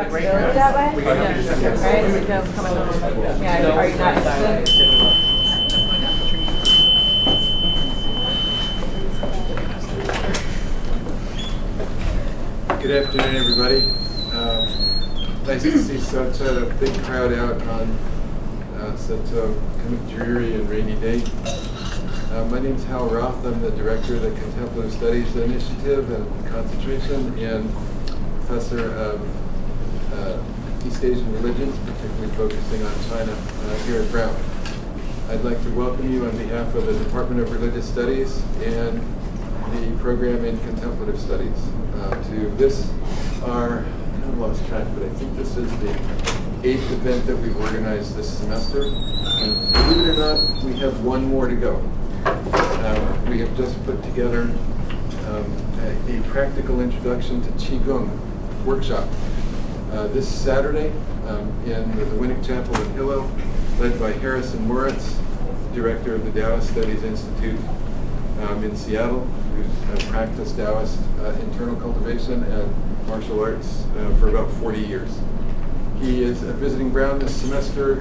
flexibility that way? Right, so coming home. Yeah, are you not Good afternoon, everybody. Nice to see such a big crowd out on such a kind of dreary and rainy day. My name is Hal Roth. I'm the director of the Contemplative Studies Initiative and Concentration and professor of East Asian religions, particularly focusing on China here at Brown. I'd like to welcome you on behalf of the Department of Religious Studies and the program in Contemplative Studies to this, I lost track, but I think this is the 8th event that we've organized this semester. And believe it or not, we have one more to go. We have just put together a practical introduction to Qigong workshop this Saturday in the Winnick Chapel in Hillel, led by Harrison Moritz, director of the Taoist Studies Institute in Seattle, who's practiced Taoist internal cultivation and martial arts for about 40 years. He is visiting Brown this semester,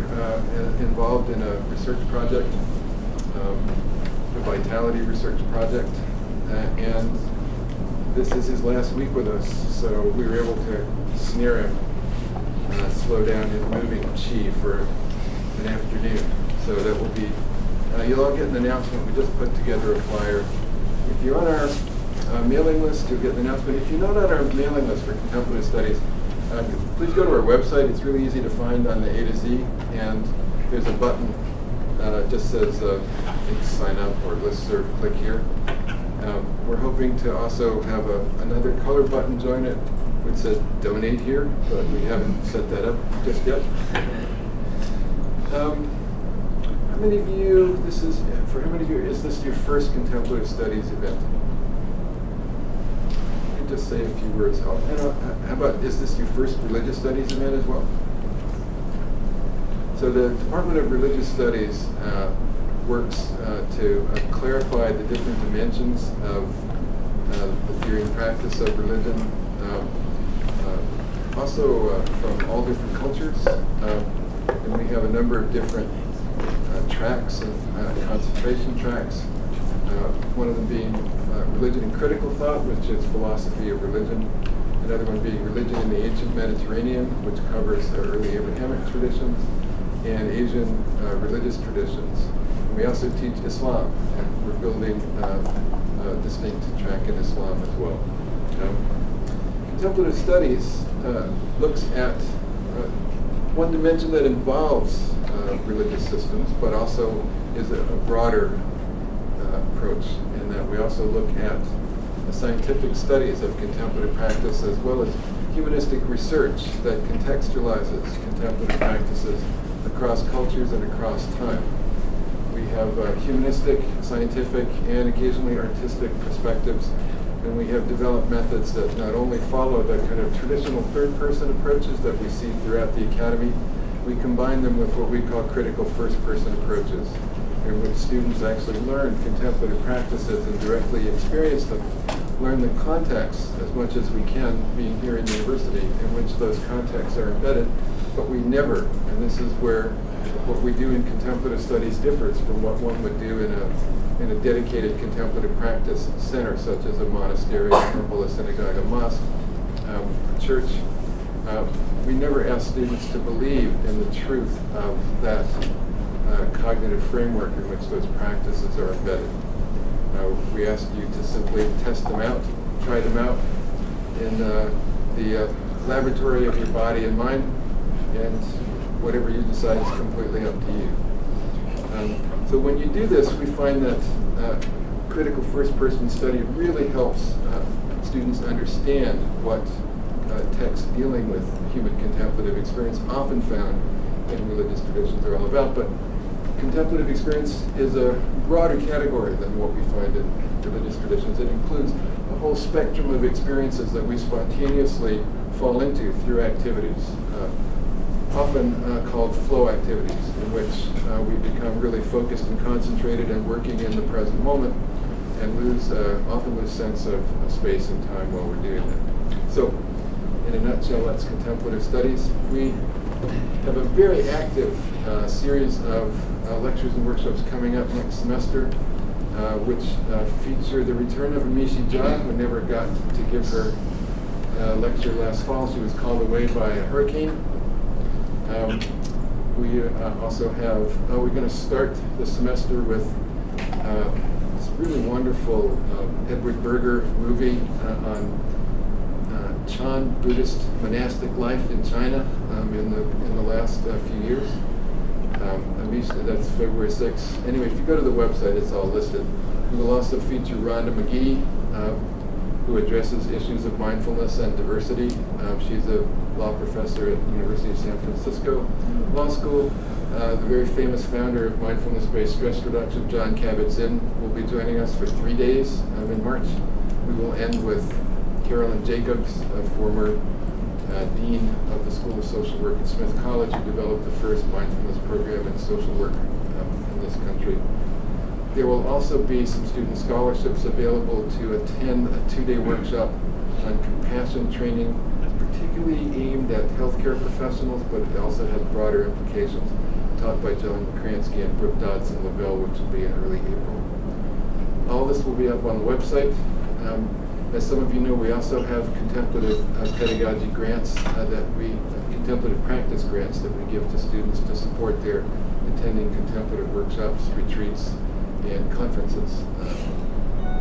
involved in a research project, a vitality research project, and this is his last week with us, so we were able to snare him, slow down his moving chi for an afternoon. So that will be, you'll all get an announcement. We just put together a flyer. If you're on our mailing list, you'll get an announcement. If you're not on our mailing list for Contemplative Studies, please go to our website. It's really easy to find on the A to Z, and there's a button. It just says, I think, sign up or listserv, click here. We're hoping to also have another color button join it, which says donate here, but we haven't set that up just yet. How many of you, for how many of you, is this your first Contemplative Studies event? You can just say a few words. How about, is this your first Religious Studies event as well? So the Department of Religious Studies works to clarify the different dimensions of the theory and practice of religion, also from all different cultures, and we have a number of different tracks and concentration tracks. One of them being religion and critical thought, which is philosophy of religion. Another one being religion in the ancient Mediterranean, which covers the early Abrahamic traditions and Asian religious traditions. And we also teach Islam, and we're building a distinct track in Islam as well. Contemplative Studies looks at one dimension that involves religious systems, but also is a broader approach in that we also look at the scientific studies of contemplative practice as well as humanistic research that contextualizes contemplative practices across cultures and across time. We have humanistic, scientific, and occasionally artistic perspectives, and we have developed methods that not only follow the kind of traditional third-person approaches that we see throughout the academy, we combine them with what we call critical first-person approaches, in which students actually learn contemplative practices and directly experience them, learn the context as much as we can, being here in university, in which those contexts are embedded, but we never, and this is where what we do in contemplative studies differs from what one would do in a dedicated contemplative practice center, such as a monastery, a temple, a synagogue, a mosque, a church. We never ask students to believe in the truth of that cognitive framework in which those practices are embedded. We ask you to simply test them out, try them out in the laboratory of your body and mind, and whatever you decide is completely up to you. So when you do this, we find that critical first-person study really helps students understand what texts dealing with human contemplative experience, often found in religious traditions, are all about. But contemplative experience is a broader category than what we find in religious traditions. It includes a whole spectrum of experiences that we spontaneously fall into through activities, often called flow activities, in which we become really focused and concentrated and working in the present moment, and often lose sense of space and time while we're doing that. So in a nutshell, that's contemplative studies. We have a very active series of lectures and workshops coming up next semester, which feature the return of Amishi Jha, who never got to give her lecture last fall. She was called away by a hurricane. We also have, we're going to start the semester with this really wonderful Edward Berger movie on Chan Buddhist monastic life in China in the last few years. That's February 6th. Anyway, if you go to the website, it's all listed. We will also feature Rhonda McGee, who addresses issues of mindfulness and diversity. She's a law professor at the University of San Francisco Law School. The very famous founder of mindfulness-based stress reduction, John Kabat-Zinn, will be joining us for 3 days in March. We will end with Carolyn Jacobs, a former dean of the School of Social Work at Smith College, who developed the first mindfulness program in social work in this country. There will also be some student scholarships available to attend a 2-day workshop on compassion training, particularly aimed at healthcare professionals, but it also has broader implications, taught by John McCransky and Brooke Dodson-Lavelle, which will be in early April. All this will be up on the website. As some of you know, we also have contemplative pedagogy grants contemplative practice grants that we give to students to support their attending contemplative workshops, retreats, and conferences.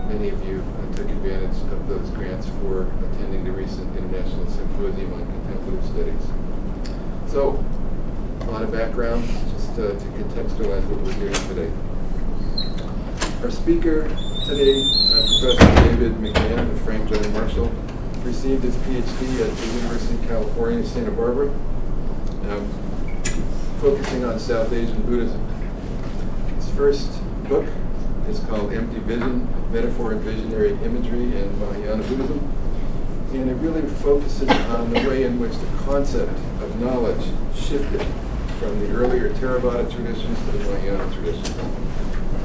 Many of you took advantage of those grants for attending the recent International Symposium on Contemplative Studies. So, a lot of background, just to contextualize what we're doing today. Our speaker today, Professor David McMahon of Franklin Marshall, received his PhD at the University of California, Santa Barbara, focusing on South Asian Buddhism. His first book is called Empty Vision, Metaphor and Visionary Imagery in Mahayana Buddhism, and it really focuses on the way in which the concept of knowledge shifted from the earlier Theravada traditions to the Mahayana traditions.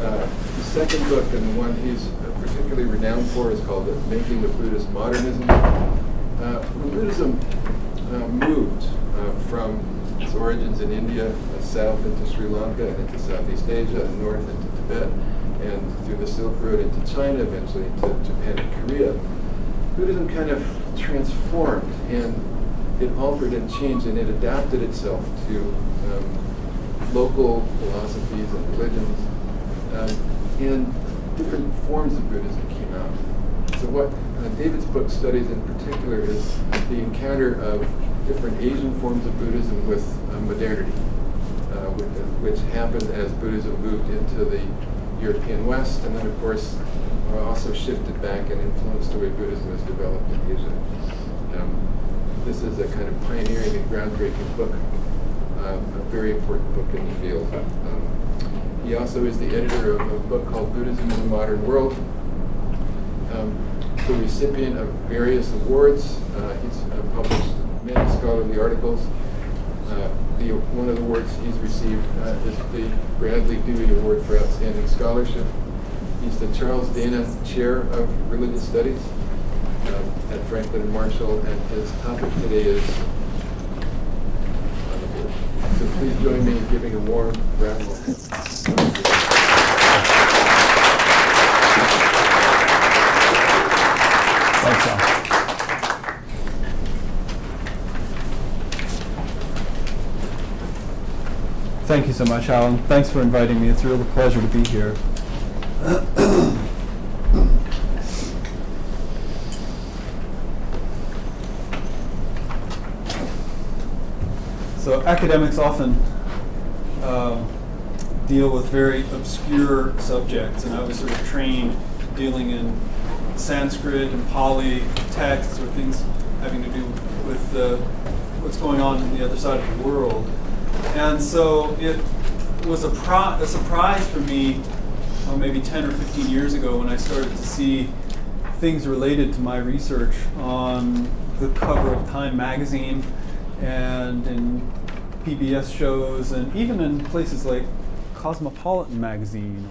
The second book, and the one he's particularly renowned for, is called Making the Buddhist Modernism. When Buddhism moved from its origins in India, south into Sri Lanka, and into Southeast Asia, and north into Tibet, and through the Silk Road into China, eventually to Japan and Korea, Buddhism kind of transformed, and it altered and changed, and it adapted itself to local philosophies and religions. And different forms of Buddhism came out. So what David's book studies in particular is the encounter of different Asian forms of Buddhism with modernity, which happened as Buddhism moved into the European West, and then of course also shifted back and influenced the way Buddhism is developed in Asia. This is a kind of pioneering and groundbreaking book, a very important book in the field. He also is the editor of a book called Buddhism in the Modern World, the recipient of various awards. He's published many scholarly articles. One of the awards he's received is the Bradley Dewey Award for Outstanding Scholarship. He's the Charles Dana Chair of Religious Studies at Franklin and Marshall, and his topic today is on the board. So please join me in giving a warm round of applause. Thanks, Al. Thank you so much, Alan. Thanks for inviting me. It's a real pleasure to be here. So academics often deal with very obscure subjects, and I was sort of trained dealing in Sanskrit and Pali texts or things having to do with what's going on in the other side of the world. And so it was a surprise for me maybe 10 or 15 years ago when I started to see things related to my research on the cover of Time magazine and in PBS shows and even in places like Cosmopolitan magazine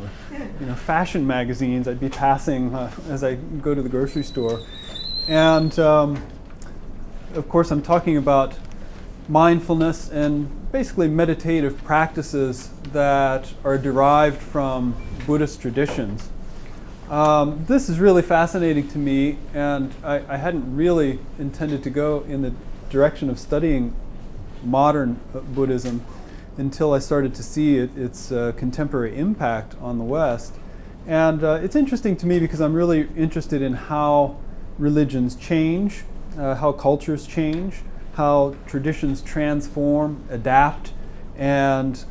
or fashion magazines I'd be passing as I go to the grocery store. And of course, I'm talking about mindfulness and basically meditative practices that are derived from Buddhist traditions. This is really fascinating to me, and I hadn't really intended to go in the direction of studying modern Buddhism until I started to see its contemporary impact on the West. And it's interesting to me because I'm really interested in how religions change, how cultures change, how traditions transform, adapt, and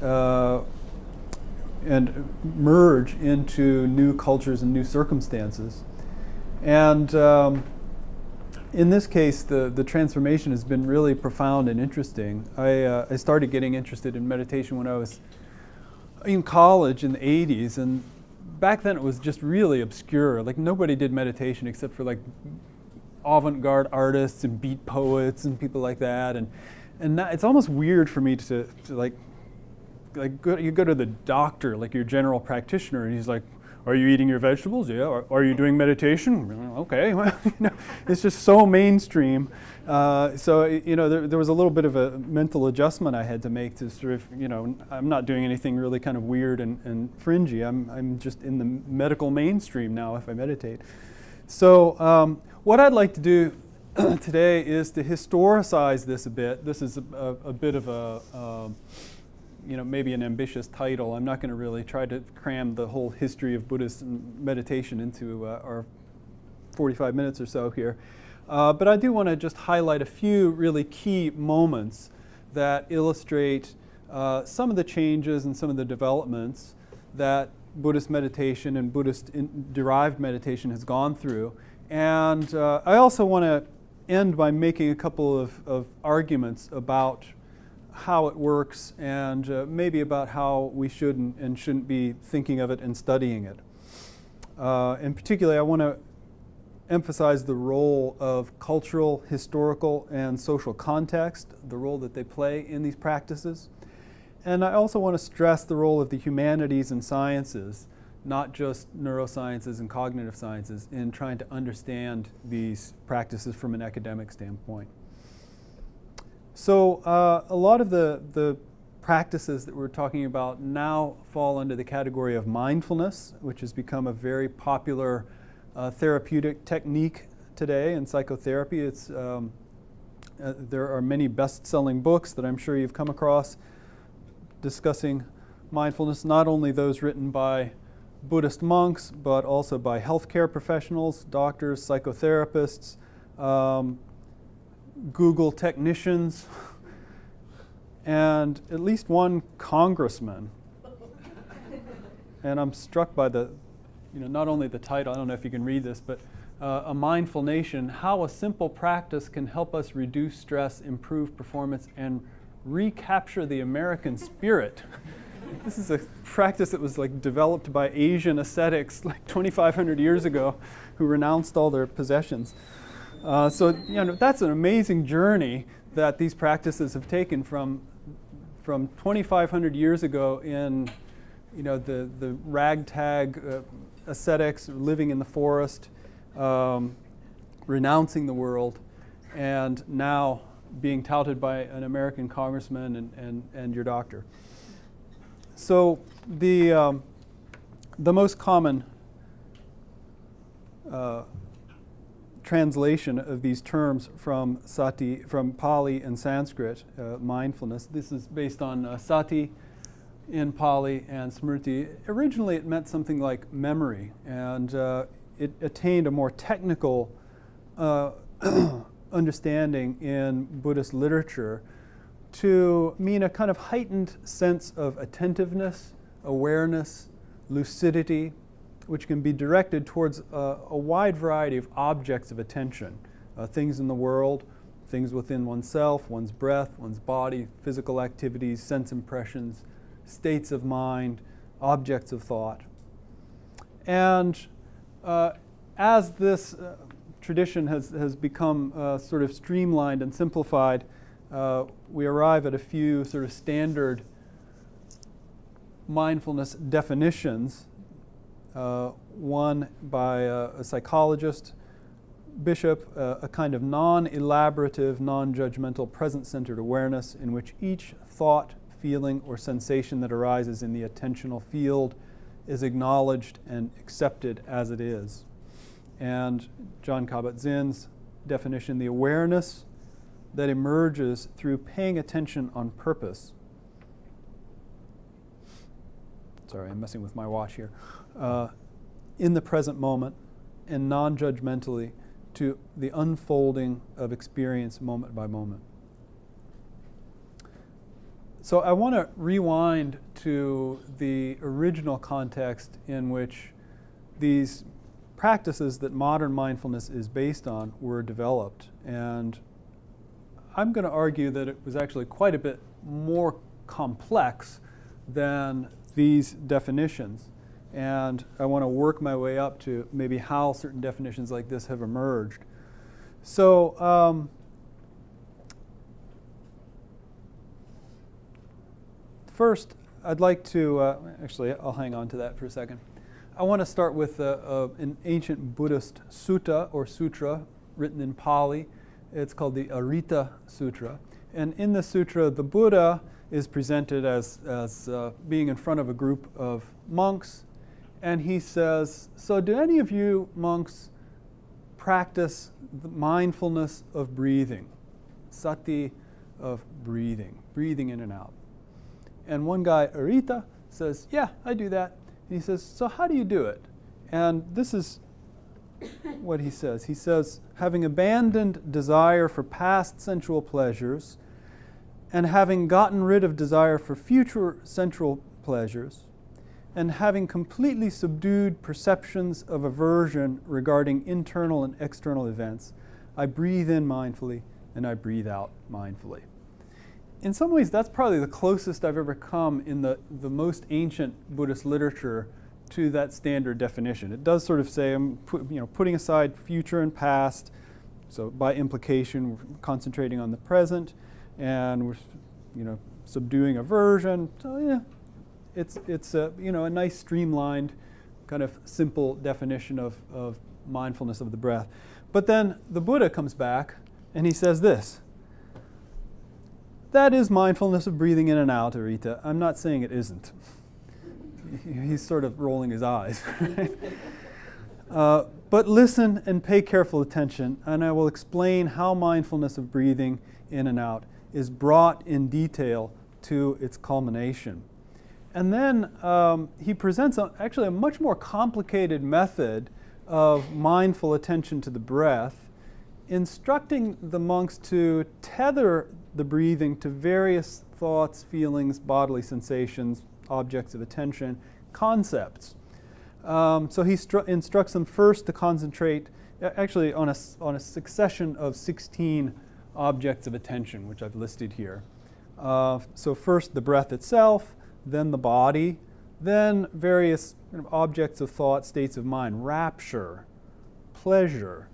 merge into new cultures and new circumstances. And in this case, the transformation has been really profound and interesting. I started getting interested in meditation when I was in college in the 80s, and back then it was just really obscure. Like, nobody did meditation except for like avant-garde artists and beat poets and people like that. And now it's almost weird for me to you go to the doctor, like your general practitioner, and he's like, "Are you eating your vegetables? Yeah. Are you doing meditation? Okay." Well, it's just so mainstream. So there was a little bit of a mental adjustment I had to make to sort of, I'm not doing anything really kind of weird and fringy. I'm just in the medical mainstream now if I meditate. So what I'd like to do today is to historicize this a bit. This is a bit of a maybe an ambitious title. I'm not going to really try to cram the whole history of Buddhist meditation into our 45 minutes or so here. But I do want to just highlight a few really key moments that illustrate some of the changes and some of the developments that Buddhist meditation and Buddhist derived meditation has gone through. And I also want to end by making a couple of arguments about how it works and maybe about how we should and shouldn't be thinking of it and studying it. In particular, I want to emphasize the role of cultural, historical, and social context, the role that they play in these practices. And I also want to stress the role of the humanities and sciences, not just neurosciences and cognitive sciences, in trying to understand these practices from an academic standpoint. So a lot of the practices that we're talking about now fall under the category of mindfulness, which has become a very popular therapeutic technique today in psychotherapy. It's there are many best-selling books that I'm sure you've come across discussing mindfulness, not only those written by Buddhist monks, but also by healthcare professionals, doctors, psychotherapists, Google technicians, and at least one congressman. And I'm struck by not only the title, I don't know if you can read this, but A Mindful Nation, how a simple practice can help us reduce stress, improve performance, and recapture the American spirit. This is a practice that was developed by Asian ascetics 2,500 years ago who renounced all their possessions. So that's an amazing journey that these practices have taken from 2,500 years ago in the ragtag ascetics living in the forest, renouncing the world, and now being touted by an American congressman and your doctor. So the most common translation of these terms from Pali and Sanskrit, mindfulness. This is based on sati in Pali and smriti. Originally it meant something like memory, and it attained a more technical understanding in Buddhist literature to mean a kind of heightened sense of attentiveness, awareness, lucidity, which can be directed towards a wide variety of objects of attention, things in the world, things within oneself, one's breath, one's body, physical activities, sense impressions, states of mind, objects of thought. And as this tradition has become sort of streamlined and simplified, we arrive at a few sort of standard mindfulness definitions. One by a psychologist Bishop a kind of non-elaborative, non-judgmental, present-centered awareness in which each thought, feeling, or sensation that arises in the attentional field is acknowledged and accepted as it is. And Jon Kabat-Zinn's definition, the awareness that emerges through paying attention on purpose. Sorry, I'm messing with my watch here. In the present moment and non-judgmentally to the unfolding of experience moment by moment. So I want to rewind to the original context in which these practices that modern mindfulness is based on were developed. And I'm going to argue that it was actually quite a bit more complex than these definitions. And I want to work my way up to maybe how certain definitions like this have emerged. So first, I'd like to, actually, I'll hang on to that for a second. I want to start with an ancient Buddhist sutta or sutra written in Pali. It's called the Arita Sutra. And in the sutra, the Buddha is presented as being in front of a group of monks. And he says, so do any of you monks practice the mindfulness of breathing? Sati of breathing in and out. And one guy, Arita, says, yeah, I do that. And he says, so how do you do it? And this is what he says. He says, having abandoned desire for past sensual pleasures and having gotten rid of desire for future sensual pleasures, and having completely subdued perceptions of aversion regarding internal and external events, I breathe in mindfully and I breathe out mindfully. In some ways, that's probably the closest I've ever come in the most ancient Buddhist literature to that standard definition. It does sort of say, I'm putting aside future and past, so by implication, we're concentrating on the present, and we're subduing aversion. So yeah. It's a nice streamlined, kind of simple definition of mindfulness of the breath. But then the Buddha comes back and he says this. That is mindfulness of breathing in and out, Arita. I'm not saying it isn't. He's sort of rolling his eyes. But listen and pay careful attention, and I will explain how mindfulness of breathing in and out is brought in detail to its culmination. And then he presents actually a much more complicated method of mindful attention to the breath, instructing the monks to tether the breathing to various thoughts, feelings, bodily sensations, objects of attention, concepts. So he instructs them first to concentrate actually on a succession of 16 objects of attention, which I've listed here. So first the breath itself, then the body, then various objects of thought, states of mind, rapture, pleasure,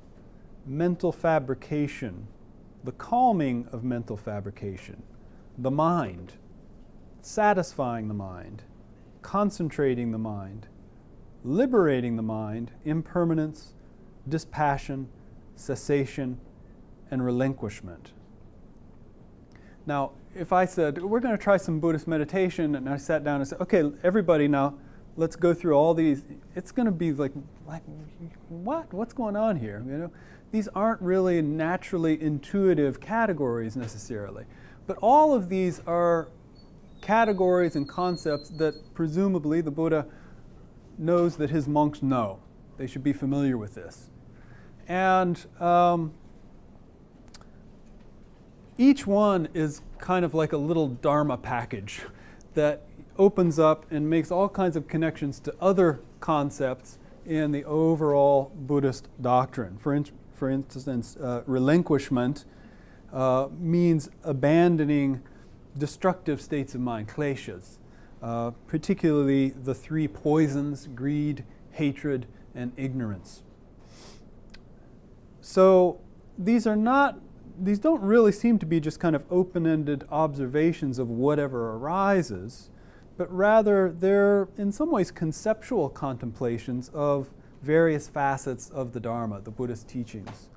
mental fabrication, the calming of mental fabrication, the mind, satisfying the mind, concentrating the mind, liberating the mind, impermanence, dispassion, cessation, and relinquishment. Now, if I said, we're going to try some Buddhist meditation, and I sat down and said, okay, everybody now, let's go through all these, it's going to be like what? What's going on here? These aren't really naturally intuitive categories necessarily. But all of these are categories and concepts that presumably the Buddha knows that his monks know. They should be familiar with this. And each one is kind of like a little Dharma package that opens up and makes all kinds of connections to other concepts in the overall Buddhist doctrine. For instance, relinquishment means abandoning destructive states of mind, kleshas, particularly the three poisons, greed, hatred, and ignorance. So these don't really seem to be just kind of open-ended observations of whatever arises, but rather they're in some ways conceptual contemplations of various facets of the Dharma, the Buddha's teachings.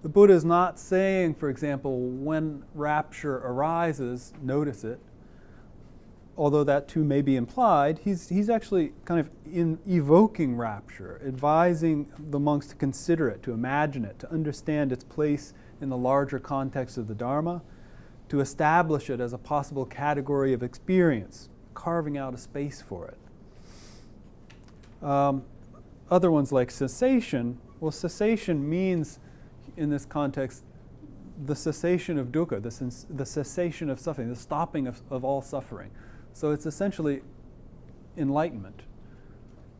The Buddha is not saying, for example, when rapture arises, notice it, although that too may be implied. He's actually kind of evoking rapture, advising the monks to consider it, to imagine it, to understand its place in the larger context of the Dharma, to establish it as a possible category of experience, carving out a space for it. Other ones like cessation, well, cessation means, in this context, the cessation of dukkha, the cessation of suffering, the stopping of all suffering. So it's essentially enlightenment.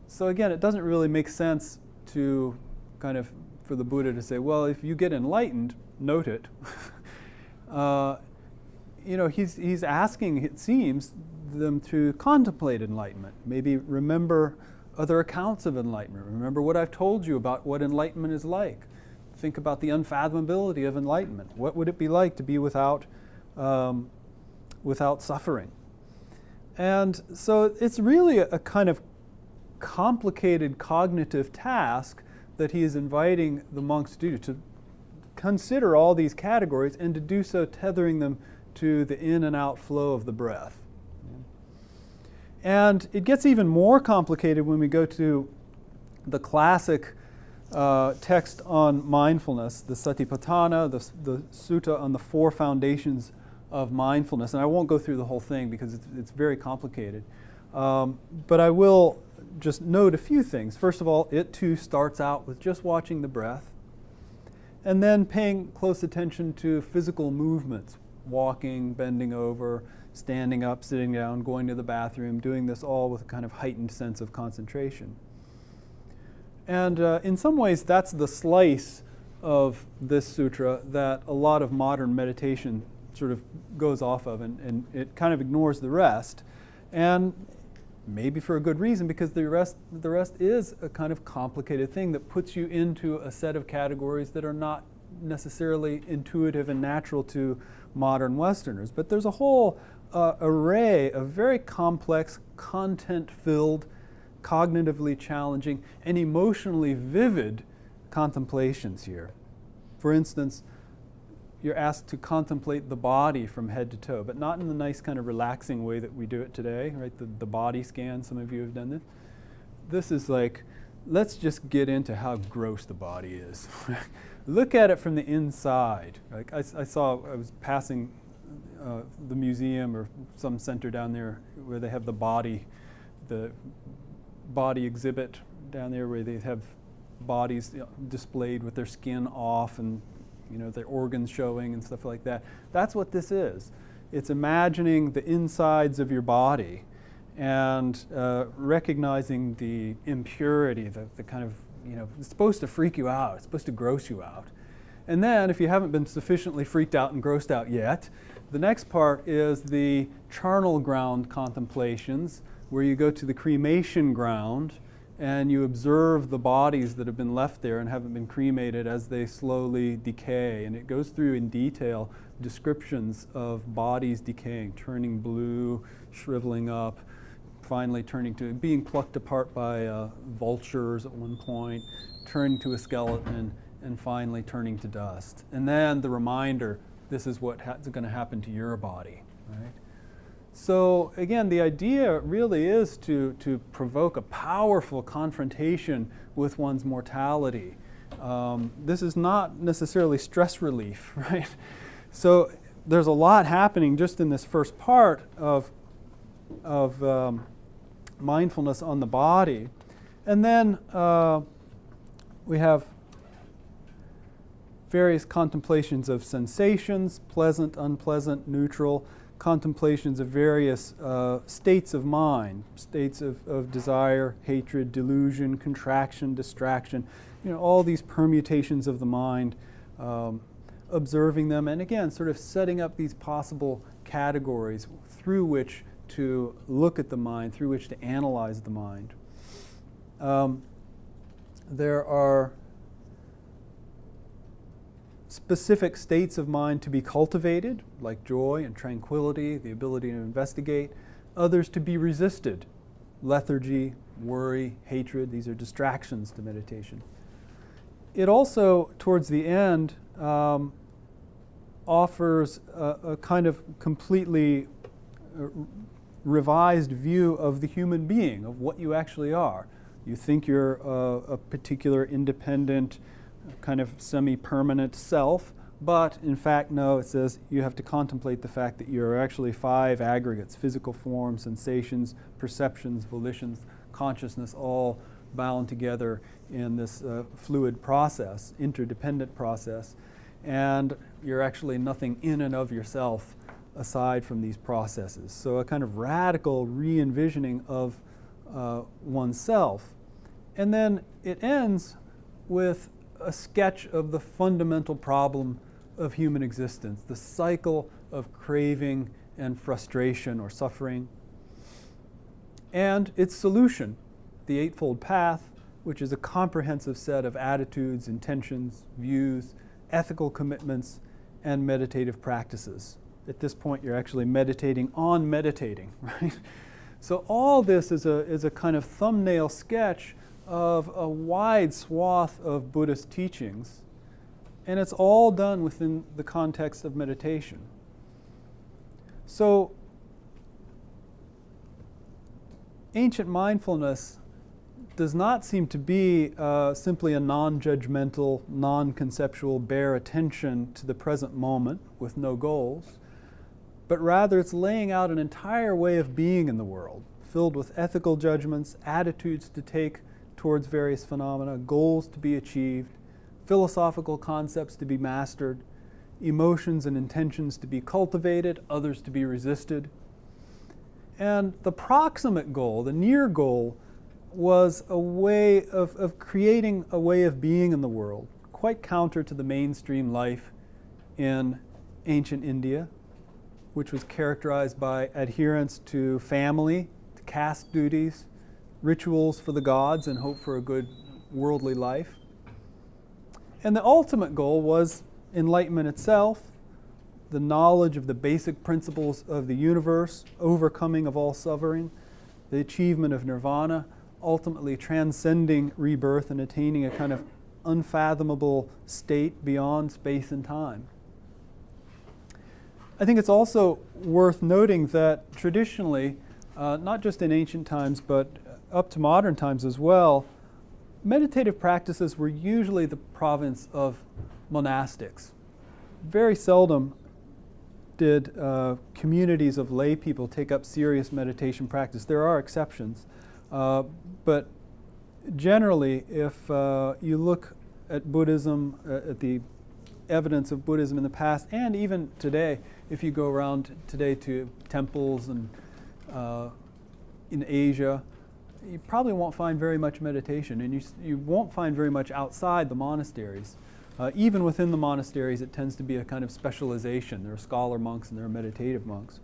So again, it doesn't really make sense to kind of, for the Buddha to say, well, if you get enlightened, note it. He's asking, it seems, them to contemplate enlightenment. Maybe remember other accounts of enlightenment. Remember what I've told you about what enlightenment is like. Think about the unfathomability of enlightenment. What would it be like to be without suffering? And so it's really a kind of complicated cognitive task that he is inviting the monks to do, to consider all these categories and to do so tethering them to the in and out flow of the breath. And it gets even more complicated when we go to the classic text on mindfulness, the Satipatthana, the sutta on the 4 foundations of mindfulness. And I won't go through the whole thing because it's very complicated. But I will just note a few things. First of all, it too starts out with just watching the breath, and then paying close attention to physical movements, walking, bending over, standing up, sitting down, going to the bathroom, doing this all with a kind of heightened sense of concentration. And in some ways, that's the slice of this sutra that a lot of modern meditation sort of goes off of, and it kind of ignores the rest. And maybe for a good reason, because the rest is a kind of complicated thing that puts you into a set of categories that are not necessarily intuitive and natural to modern Westerners. But there's a whole array of very complex, content-filled, cognitively challenging, and emotionally vivid contemplations here. For instance, you're asked to contemplate the body from head to toe, but not in the nice kind of relaxing way that we do it today, right? The body scan, some of you have done this. This is like, let's just get into how gross the body is. Look at it from the inside. Like I was passing the museum or some center down there where they have the body exhibit down there where they have bodies displayed with their skin off and their organs showing and stuff like that. That's what this is. It's imagining the insides of your body and recognizing the impurity, the kind of, it's supposed to freak you out. It's supposed to gross you out. And then, if you haven't been sufficiently freaked out and grossed out yet, the next part is the charnel ground contemplations, where you go to the cremation ground and you observe the bodies that have been left there and haven't been cremated as they slowly decay. And it goes through in detail descriptions of bodies decaying, turning blue, shriveling up, finally turning to being plucked apart by vultures at one point, turning to a skeleton, and finally turning to dust. And then the reminder, this is what's going to happen to your body, right? So again, the idea really is to provoke a powerful confrontation with one's mortality. This is not necessarily stress relief, right? So there's a lot happening just in this first part of mindfulness on the body. And then we have various contemplations of sensations, pleasant, unpleasant, neutral, contemplations of various states of mind, states of desire, hatred, delusion, contraction, distraction, all these permutations of the mind, observing them, and again, sort of setting up these possible categories through which to look at the mind, through which to analyze the mind. There are specific states of mind to be cultivated, like joy and tranquility, the ability to investigate, others to be resisted, lethargy, worry, hatred. These are distractions to meditation. It also, towards the end, offers a kind of completely revised view of the human being, of what you actually are. You think you're a particular independent, kind of semi-permanent self, but in fact, no, it says you have to contemplate the fact that you're actually 5 aggregates: physical form, sensations, perceptions, volitions, consciousness, all bound together in this fluid process, interdependent process. And you're actually nothing in and of yourself aside from these processes. So a kind of radical re-envisioning of oneself. And then it ends with a sketch of the fundamental problem of human existence, the cycle of craving and frustration or suffering, and its solution, the Eightfold Path, which is a comprehensive set of attitudes, intentions, views, ethical commitments, and meditative practices. At this point, you're actually meditating on meditating, right? So all this is a kind of thumbnail sketch of a wide swath of Buddhist teachings, and it's all done within the context of meditation. So ancient mindfulness does not seem to be simply a non-judgmental, non-conceptual, bare attention to the present moment with no goals, but rather it's laying out an entire way of being in the world, filled with ethical judgments, attitudes to take towards various phenomena, goals to be achieved, philosophical concepts to be mastered, emotions and intentions to be cultivated, others to be resisted. And the proximate goal, the near goal, was a way of creating a way of being in the world, quite counter to the mainstream life in ancient India, which was characterized by adherence to family, to caste duties, rituals for the gods, and hope for a good worldly life. And the ultimate goal was enlightenment itself, the knowledge of the basic principles of the universe, overcoming of all suffering, the achievement of nirvana, ultimately transcending rebirth and attaining a kind of unfathomable state beyond space and time. I think it's also worth noting that traditionally, not just in ancient times, but up to modern times as well, meditative practices were usually the province of monastics. Very seldom did communities of lay people take up serious meditation practice. There are exceptions, but generally, if you look at Buddhism, at the evidence of Buddhism in the past, and even today, if you go around today to temples and in Asia, you probably won't find very much meditation, and you won't find very much outside the monasteries. Even within the monasteries, it tends to be a kind of specialization. There are scholar monks and there are meditative monks.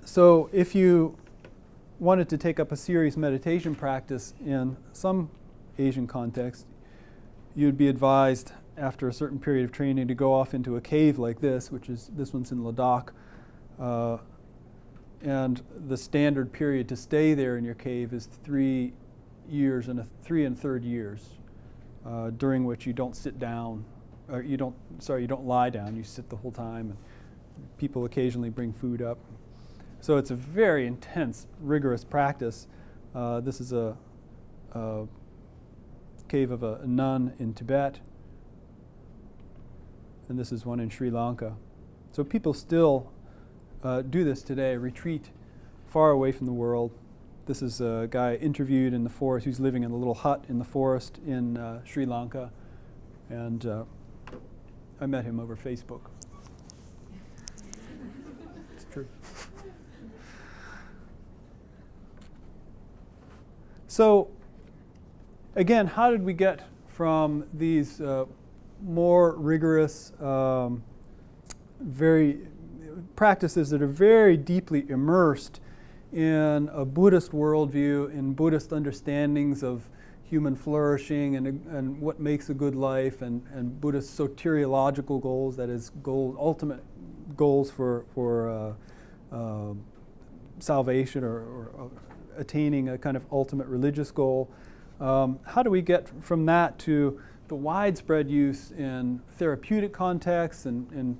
So if you wanted to take up a serious meditation practice in some Asian context, you'd be advised after a certain period of training to go off into a cave like this one's in Ladakh, and the standard period to stay there in your cave is 3 years and 3 1/3 years, during which you don't sit down, or you don't lie down, you sit the whole time, and people occasionally bring food up. So it's a very intense, rigorous practice. This is a cave of a nun in Tibet, and this is one in Sri Lanka. So people still do this today, retreat far away from the world. This is a guy interviewed in the forest who's living in a little hut in the forest in Sri Lanka, and I met him over Facebook. It's true. So, again, how did we get from these more rigorous, very practices that are very deeply immersed in a Buddhist worldview, in Buddhist understandings of human flourishing and what makes a good life, and Buddhist soteriological goals, that is, ultimate goals for salvation or attaining a kind of ultimate religious goal. How do we get from that to the widespread use in therapeutic contexts and in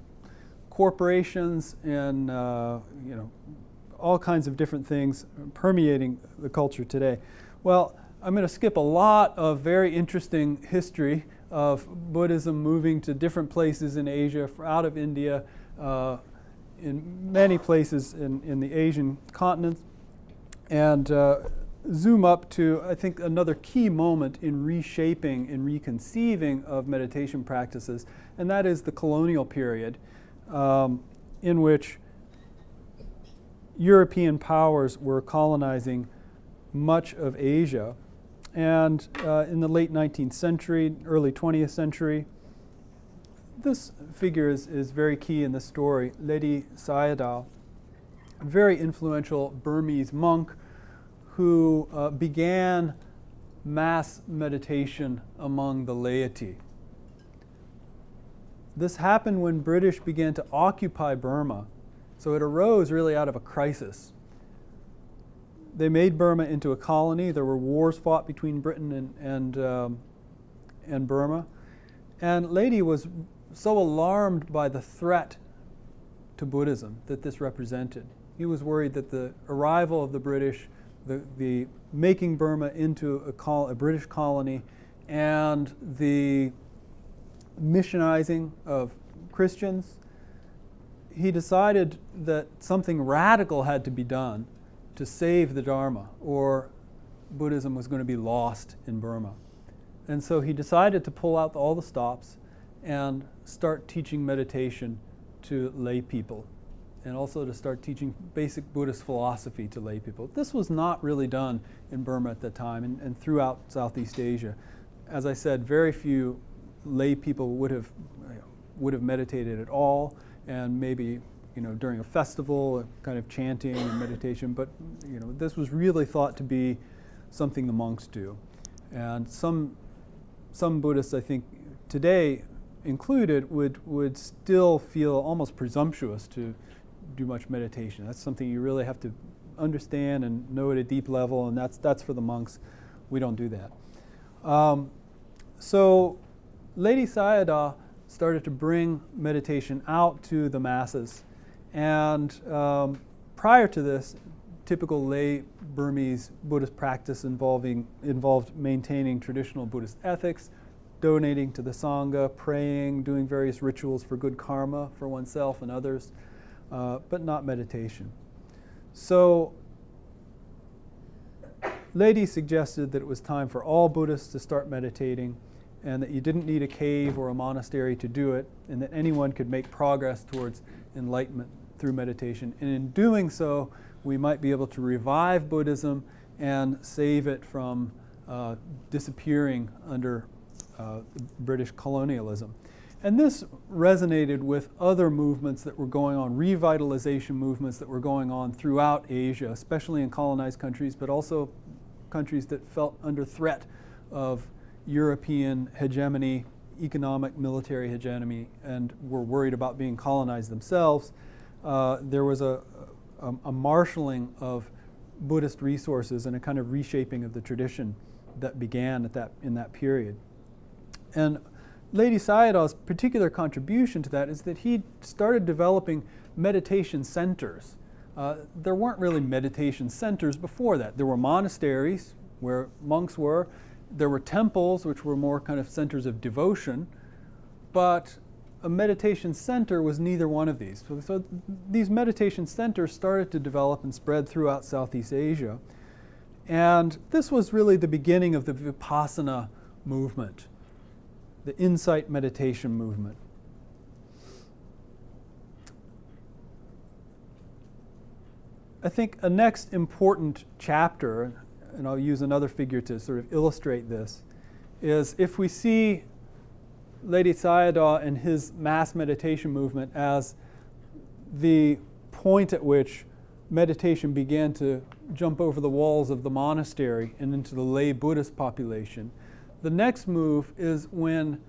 corporations and all kinds of different things permeating the culture today? Well, I'm going to skip a lot of very interesting history of Buddhism moving to different places in Asia, out of India, in many places in the Asian continent, and zoom up to, I think, another key moment in reshaping and reconceiving of meditation practices, and that is the colonial period, in which European powers were colonizing much of Asia. And in the late 19th century, early 20th century, this figure is very key in the story. Ledi Sayadaw, a very influential Burmese monk who began mass meditation among the laity. This happened when British began to occupy Burma, so it arose really out of a crisis. They made Burma into a colony. There were wars fought between Britain and Burma. And Ledi was so alarmed by the threat to Buddhism that this represented. He was worried that the arrival of the British, the making Burma into a British colony, and the missionizing of Christians, he decided that something radical had to be done to save the Dharma, or Buddhism was going to be lost in Burma. And so he decided to pull out all the stops and start teaching meditation to lay people, and also to start teaching basic Buddhist philosophy to lay people. This was not really done in Burma at the time and throughout Southeast Asia. As I said, very few lay people would have meditated at all, and maybe during a festival, kind of chanting and meditation, but this was really thought to be something the monks do. And some Buddhists, I think, today included, would still feel almost presumptuous to do much meditation. That's something you really have to understand and know at a deep level, and that's for the monks. We don't do that. So Ledi Sayadaw started to bring meditation out to the masses. And prior to this, typical lay Burmese Buddhist practice involved maintaining traditional Buddhist ethics, donating to the Sangha, praying, doing various rituals for good karma for oneself and others, but not meditation. So Ledi suggested that it was time for all Buddhists to start meditating, and that you didn't need a cave or a monastery to do it, and that anyone could make progress towards enlightenment through meditation. And in doing so, we might be able to revive Buddhism and save it from disappearing under British colonialism. And this resonated with other movements that were going on, revitalization movements that were going on throughout Asia, especially in colonized countries, but also countries that felt under threat of European hegemony, economic, military hegemony, and were worried about being colonized themselves. There was a marshaling of Buddhist resources and a kind of reshaping of the tradition that began in that period. And Ledi Sayadaw's particular contribution to that is that he started developing meditation centers. There weren't really meditation centers before that. There were monasteries where monks were. There were temples, which were more kind of centers of devotion, but a meditation center was neither one of these. So these meditation centers started to develop and spread throughout Southeast Asia. And this was really the beginning of the Vipassana movement, the insight meditation movement. I think a next important chapter, and I'll use another figure to sort of illustrate this, is if we see Ledi Sayadaw and his mass meditation movement as the point at which meditation began to jump over the walls of the monastery and into the lay Buddhist population. The next move is when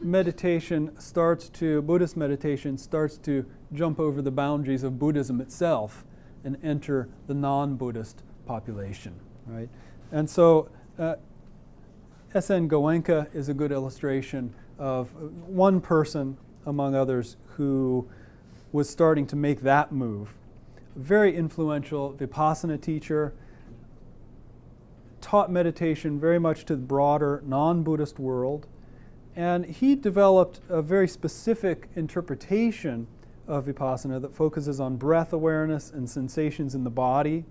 Buddhist meditation starts to jump over the boundaries of Buddhism itself and enter the non-Buddhist population, right? And so S.N. Goenka is a good illustration of one person among others who was starting to make that move. Very influential Vipassana teacher, taught meditation very much to the broader non-Buddhist world, and he developed a very specific interpretation of Vipassana that focuses on breath awareness and sensations in the body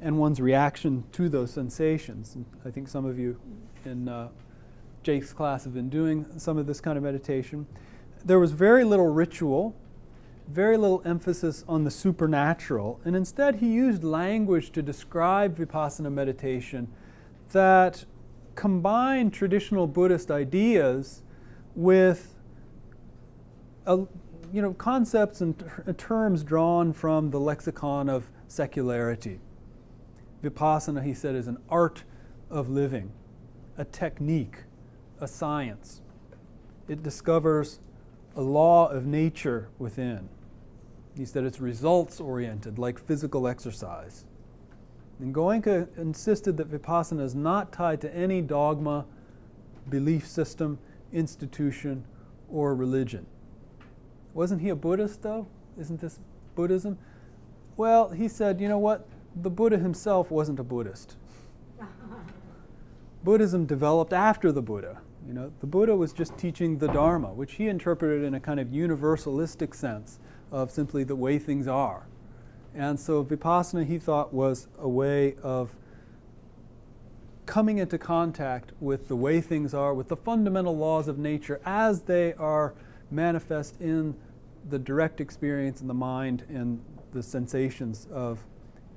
and one's reaction to those sensations. And I think some of you in Jake's class have been doing some of this kind of meditation. There was very little ritual, very little emphasis on the supernatural, and instead he used language to describe Vipassana meditation that combined traditional Buddhist ideas with concepts and terms drawn from the lexicon of secularity. Vipassana, he said, is an art of living, a technique, a science. It discovers a law of nature within. He said it's results-oriented, like physical exercise. And Goenka insisted that Vipassana is not tied to any dogma, belief system, institution, or religion. Wasn't he a Buddhist, though? Isn't this Buddhism? Well, he said, you know what? The Buddha himself wasn't a Buddhist. Buddhism developed after the Buddha. The Buddha was just teaching the Dharma, which he interpreted in a kind of universalistic sense of simply the way things are. And so Vipassana, he thought, was a way of coming into contact with the way things are, with the fundamental laws of nature as they are manifest in the direct experience in the mind and the sensations of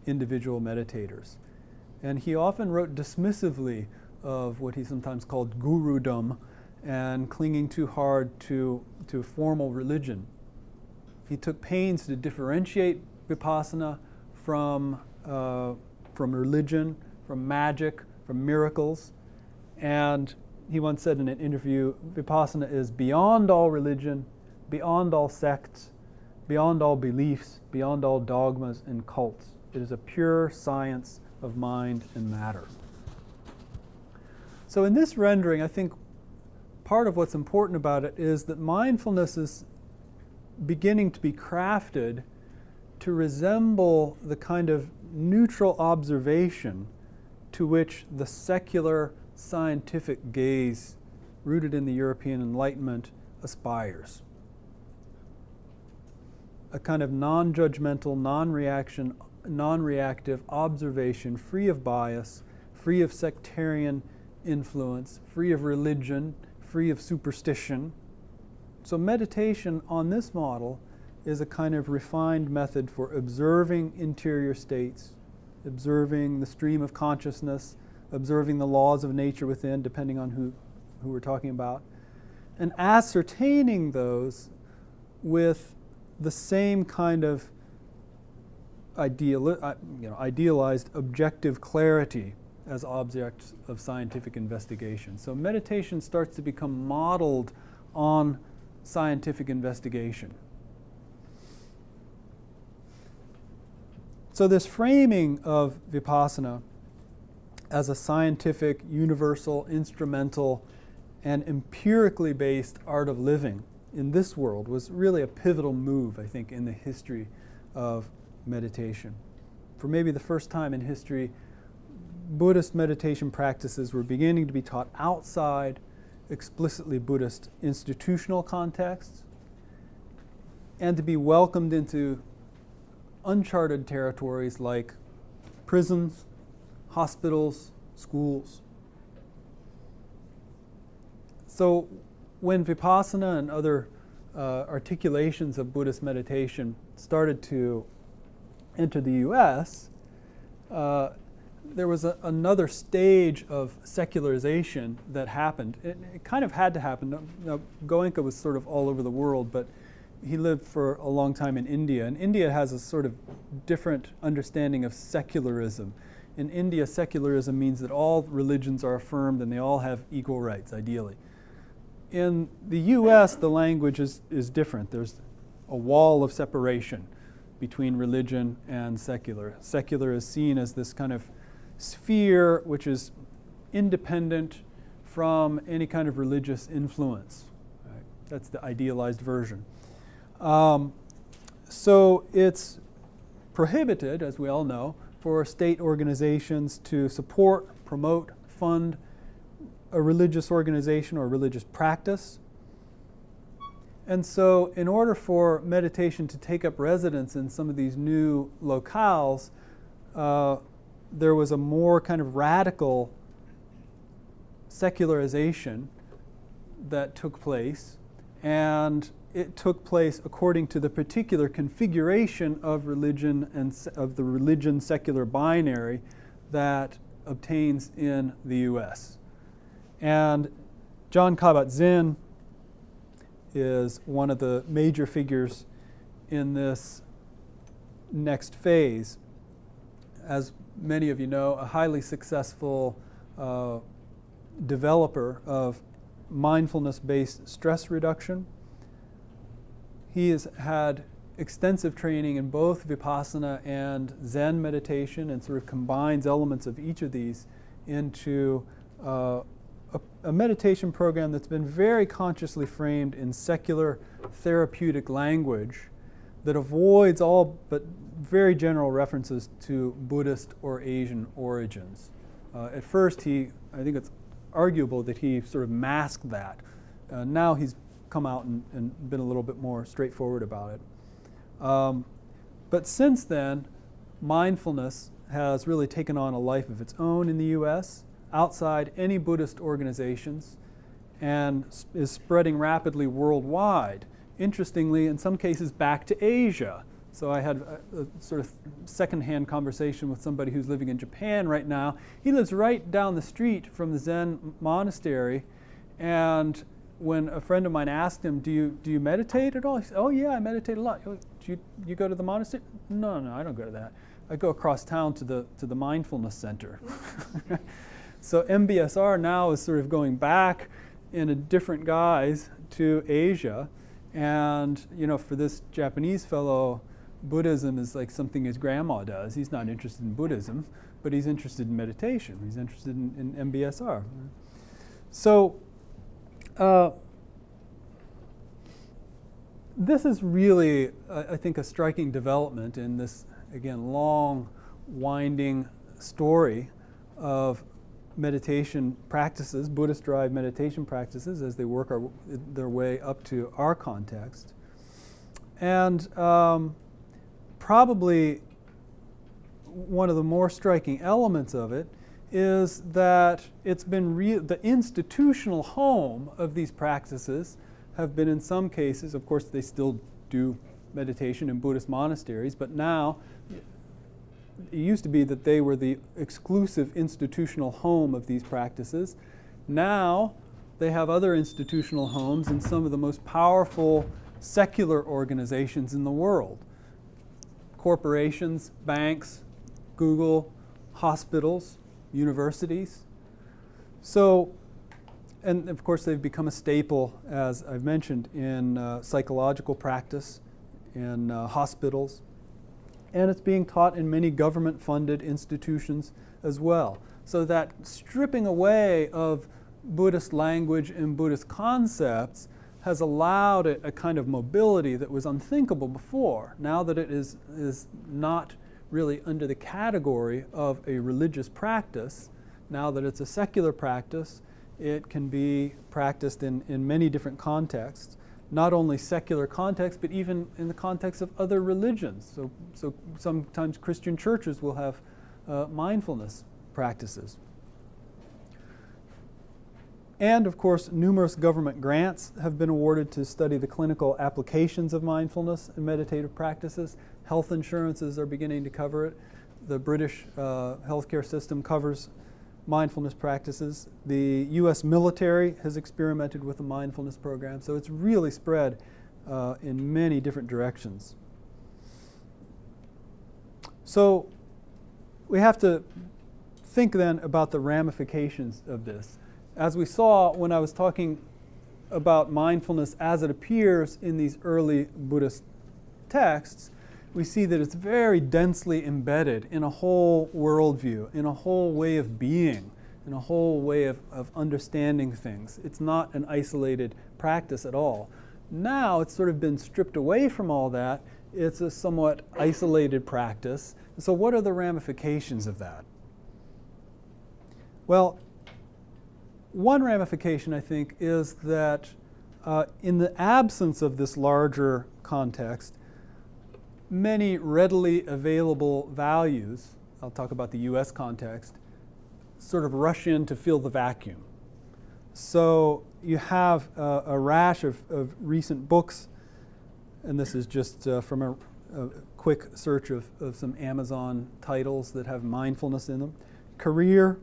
individual meditators. And he often wrote dismissively of what he sometimes called gurudom and clinging too hard to formal religion. He took pains to differentiate Vipassana from religion, from magic, from miracles. And he once said in an interview, Vipassana is beyond all religion, beyond all sects, beyond all beliefs, beyond all dogmas and cults. It is a pure science of mind and matter. So in this rendering, I think part of what's important about it is that mindfulness is beginning to be crafted to resemble the kind of neutral observation to which the secular scientific gaze rooted in the European Enlightenment aspires. A kind of non-judgmental, non-reactive observation, free of bias, free of sectarian influence, free of religion, free of superstition. So meditation on this model is a kind of refined method for observing interior states, observing the stream of consciousness, observing the laws of nature within, depending on who we're talking about, and ascertaining those with the same kind of idealized objective clarity as objects of scientific investigation. So meditation starts to become modeled on scientific investigation. So this framing of Vipassana as a scientific, universal, instrumental, and empirically based art of living in this world was really a pivotal move, I think, in the history of meditation. For maybe the first time in history, Buddhist meditation practices were beginning to be taught outside explicitly Buddhist institutional contexts and to be welcomed into uncharted territories like prisons, hospitals, schools. So when Vipassana and other articulations of Buddhist meditation started to enter the U.S., there was another stage of secularization that happened. It kind of had to happen. Now, Goenka was sort of all over the world, but he lived for a long time in India. And India has a sort of different understanding of secularism. In India, secularism means that all religions are affirmed and they all have equal rights, ideally. In the U.S., the language is different. There's a wall of separation between religion and secular. Secular is seen as this kind of sphere which is independent from any kind of religious influence. Right? That's the idealized version. So it's prohibited, as we all know, for state organizations to support, promote, fund a religious organization or religious practice. And so in order for meditation to take up residence in some of these new locales, there was a more kind of radical secularization that took place, and it took place according to the particular configuration of religion and of the religion-secular binary that obtains in the U.S. And Jon Kabat-Zinn is one of the major figures in this next phase. As many of you know, a highly successful developer of mindfulness-based stress reduction. He has had extensive training in both Vipassana and Zen meditation and sort of combines elements of each of these into a meditation program that's been very consciously framed in secular therapeutic language that avoids all but very general references to Buddhist or Asian origins. At first, I think it's arguable that he sort of masked that. Now he's come out and been a little bit more straightforward about it. But since then, mindfulness has really taken on a life of its own in the U.S., outside any Buddhist organizations, and is spreading rapidly worldwide. Interestingly, in some cases back to Asia. So I had a sort of secondhand conversation with somebody who's living in Japan right now. He lives right down the street from the Zen monastery, and when a friend of mine asked him, do you meditate at all? He said, oh yeah, I meditate a lot. Do you go to the monastery? No, I don't go to that. I go across town to the mindfulness center. So MBSR now is sort of going back in a different guise to Asia. And for this Japanese fellow, Buddhism is like something his grandma does. He's not interested in Buddhism, but he's interested in meditation. He's interested in MBSR. So this is really, I think, a striking development in this, again, long, winding story of meditation practices, Buddhist-derived meditation practices, as they work their way up to our context. And probably one of the more striking elements of it is that it's been the institutional home of these practices have been, in some cases, of course they still do meditation in Buddhist monasteries, but now it used to be that they were the exclusive institutional home of these practices. Now they have other institutional homes in some of the most powerful secular organizations in the world. Corporations, banks, Google, hospitals, universities. So, and of course they've become a staple, as I've mentioned, in psychological practice, in hospitals. And it's being taught in many government-funded institutions as well. So that stripping away of Buddhist language and Buddhist concepts has allowed it a kind of mobility that was unthinkable before. Now that it is not really under the category of a religious practice, now that it's a secular practice, it can be practiced in many different contexts. Not only secular context, but even in the context of other religions. So sometimes Christian churches will have mindfulness practices. And of course, numerous government grants have been awarded to study the clinical applications of mindfulness and meditative practices. Health insurances are beginning to cover it. The British healthcare system covers mindfulness practices. The U.S. military has experimented with a mindfulness program, so it's really spread in many different directions. So we have to think then about the ramifications of this. As we saw when I was talking about mindfulness as it appears in these early Buddhist texts, we see that it's very densely embedded in a whole worldview, in a whole way of being, in a whole way of understanding things. It's not an isolated practice at all. Now it's sort of been stripped away from all that. It's a somewhat isolated practice. So what are the ramifications of that? Well, one ramification, I think, is that in the absence of this larger context, many readily available values, I'll talk about the US context, sort of rush in to fill the vacuum. So you have a rash of recent books, and this is just from a quick search of some Amazon titles that have mindfulness in them. Career,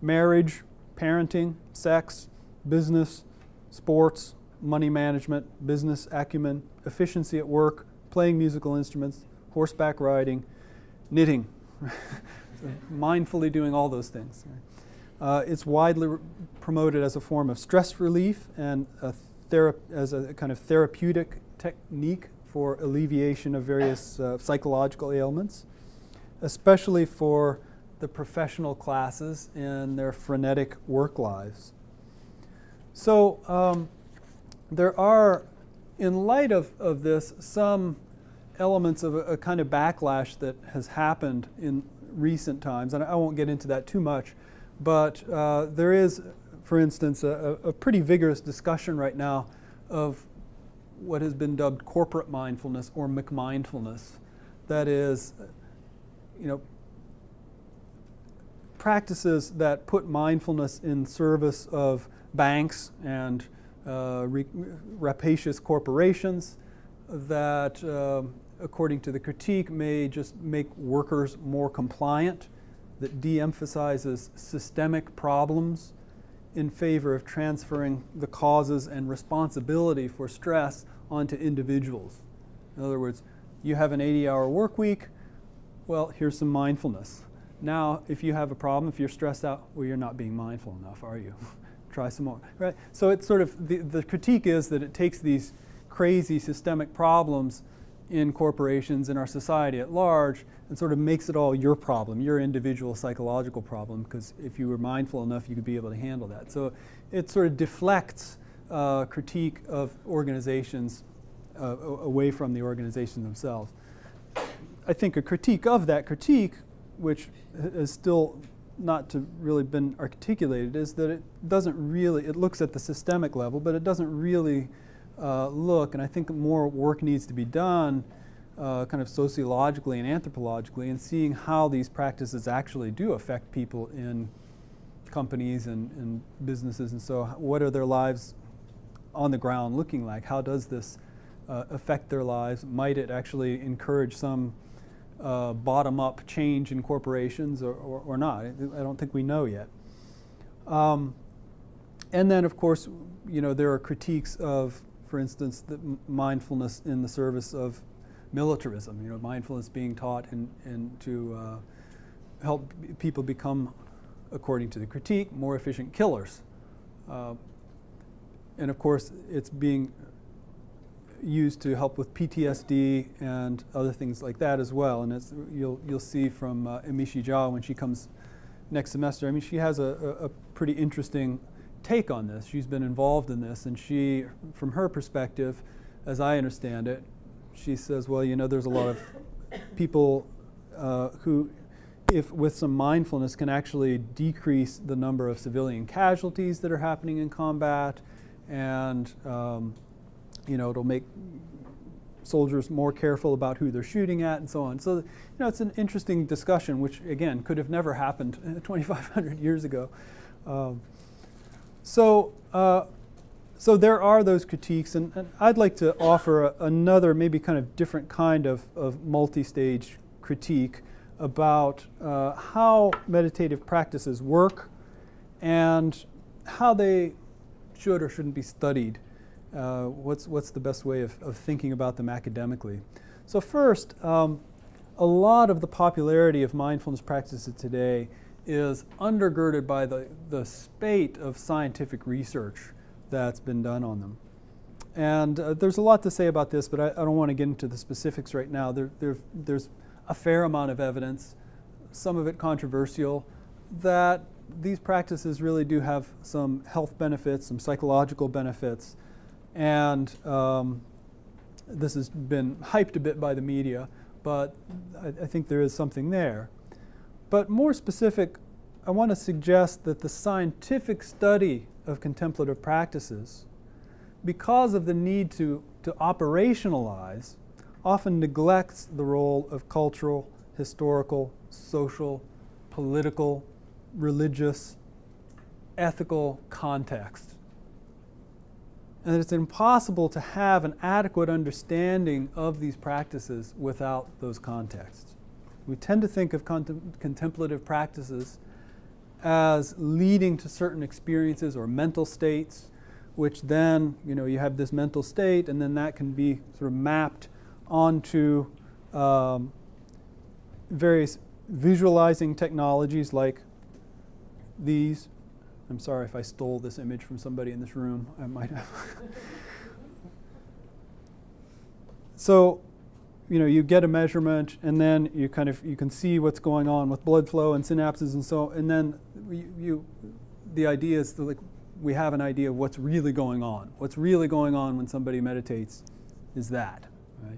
marriage, parenting, sex, business, sports, money management, business acumen, efficiency at work, playing musical instruments, horseback riding, knitting. So mindfully doing all those things. It's widely promoted as a form of stress relief and as a kind of therapeutic technique for alleviation of various psychological ailments, especially for the professional classes in their frenetic work lives. So there are, in light of this, some elements of a kind of backlash that has happened in recent times, and I won't get into that too much, but there is, for instance, a pretty vigorous discussion right now of what has been dubbed corporate mindfulness or McMindfulness. That is, practices that put mindfulness in service of banks and rapacious corporations that, according to the critique, may just make workers more compliant, that de-emphasizes systemic problems in favor of transferring the causes and responsibility for stress onto individuals. In other words, you have an 80-hour work week, well, here's some mindfulness. Now, if you have a problem, if you're stressed out, well, you're not being mindful enough, are you? Try some more, right? So it's sort of, the critique is that it takes these crazy systemic problems in corporations, in our society at large, and sort of makes it all your problem, your individual psychological problem, because if you were mindful enough, you could be able to handle that. So it sort of deflects critique of organizations away from the organization themselves. I think a critique of that critique, which is still not to really been articulated, is that it doesn't really, it looks at the systemic level, but it doesn't really look, and I think more work needs to be done kind of sociologically and anthropologically in seeing how these practices actually do affect people in companies and businesses. And so what are their lives on the ground looking like? How does this affect their lives? Might it actually encourage some bottom-up change in corporations or not? I don't think we know yet. And then, of course, there are critiques of, for instance, the mindfulness in the service of militarism. Mindfulness being taught and to help people become, according to the critique, more efficient killers. And of course, it's being used to help with PTSD and other things like that as well. And you'll see from Amishi Jha when she comes next semester. I mean, she has a pretty interesting take on this. She's been involved in this, and she, from her perspective, as I understand it, she says, well, there's a lot of people who, if with some mindfulness, can actually decrease the number of civilian casualties that are happening in combat, and it'll make soldiers more careful about who they're shooting at and so on. So, it's an interesting discussion, which, again, could have never happened 2,500 years ago. So there are those critiques, and I'd like to offer another, maybe kind of different kind of multi-stage critique about how meditative practices work and how they should or shouldn't be studied. What's the best way of thinking about them academically? So first, a lot of the popularity of mindfulness practices today is undergirded by the spate of scientific research that's been done on them. And there's a lot to say about this, but I don't want to get into the specifics right now. There's a fair amount of evidence, some of it controversial, that these practices really do have some health benefits, some psychological benefits, and this has been hyped a bit by the media, but I think there is something there. But more specific, I want to suggest that the scientific study of contemplative practices, because of the need to operationalize, often neglects the role of cultural, historical, social, political, religious, ethical context. And that it's impossible to have an adequate understanding of these practices without those contexts. We tend to think of contemplative practices as leading to certain experiences or mental states, which then, you have this mental state, and then that can be sort of mapped onto various visualizing technologies like these. I'm sorry if I stole this image from somebody in this room. I might have. So, you get a measurement, and then you can see what's going on with blood flow and synapses and so, and then the idea is like we have an idea of what's really going on. What's really going on when somebody meditates is that, right?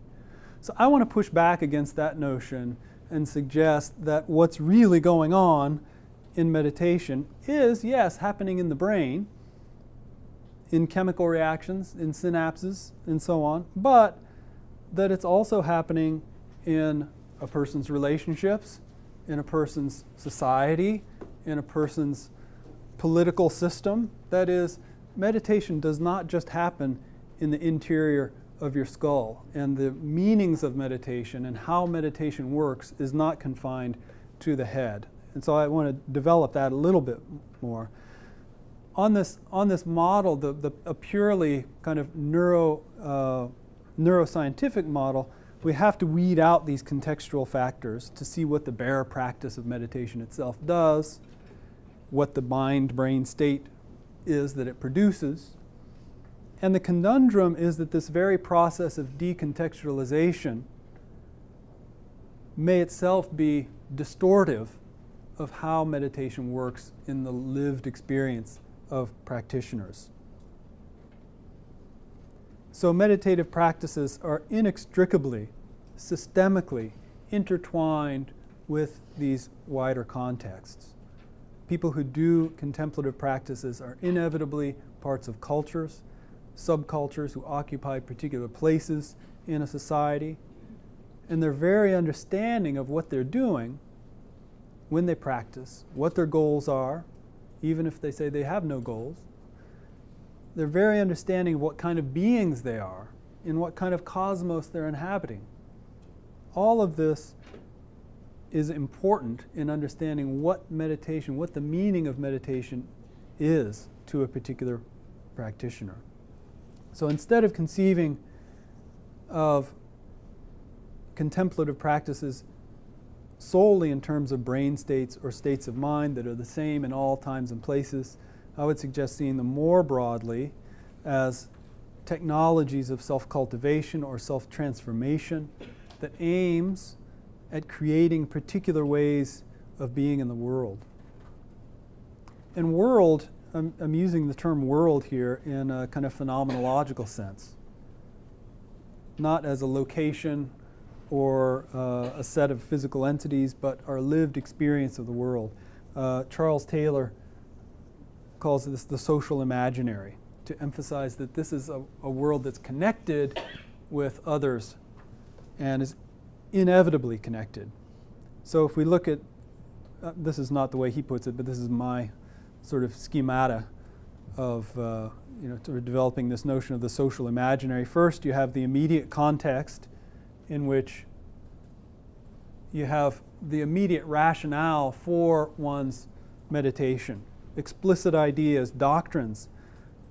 So I want to push back against that notion and suggest that what's really going on in meditation is, yes, happening in the brain, in chemical reactions, in synapses, and so on, but that it's also happening in a person's relationships, in a person's society, in a person's political system. That is, meditation does not just happen in the interior of your skull, and the meanings of meditation and how meditation works is not confined to the head. And so I want to develop that a little bit more. On this model, a purely kind of neuroscientific model, we have to weed out these contextual factors to see what the bare practice of meditation itself does, what the mind-brain state is that it produces. And the conundrum is that this very process of decontextualization may itself be distortive of how meditation works in the lived experience of practitioners. So meditative practices are inextricably, systemically intertwined with these wider contexts. People who do contemplative practices are inevitably parts of cultures, subcultures who occupy particular places in a society, and their very understanding of what they're doing when they practice, what their goals are, even if they say they have no goals, their very understanding of what kind of beings they are, in what kind of cosmos they're inhabiting. All of this is important in understanding what meditation, what the meaning of meditation is to a particular practitioner. So instead of conceiving of contemplative practices solely in terms of brain states or states of mind that are the same in all times and places, I would suggest seeing them more broadly as technologies of self-cultivation or self-transformation that aims at creating particular ways of being in the world. And world, I'm using the term world here in a kind of phenomenological sense, not as a location or a set of physical entities, but our lived experience of the world. Charles Taylor calls this the social imaginary, to emphasize that this is a world that's connected with others and is inevitably connected. So if we look at, this is not the way he puts it, but this is my sort of schemata of sort of developing this notion of the social imaginary. First, you have the immediate context in which you have the immediate rationale for one's meditation, explicit ideas, doctrines,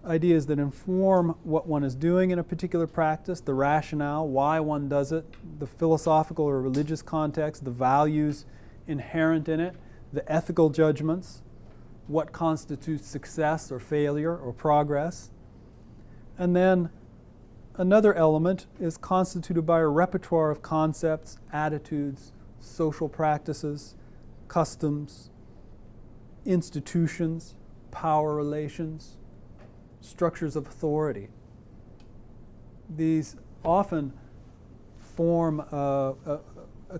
ideas that inform what one is doing in a particular practice, the rationale, why one does it, the philosophical or religious context, the values inherent in it, the ethical judgments, what constitutes success or failure or progress. And then another element is constituted by a repertoire of concepts, attitudes, social practices, customs, institutions, power relations, structures of authority. These often form a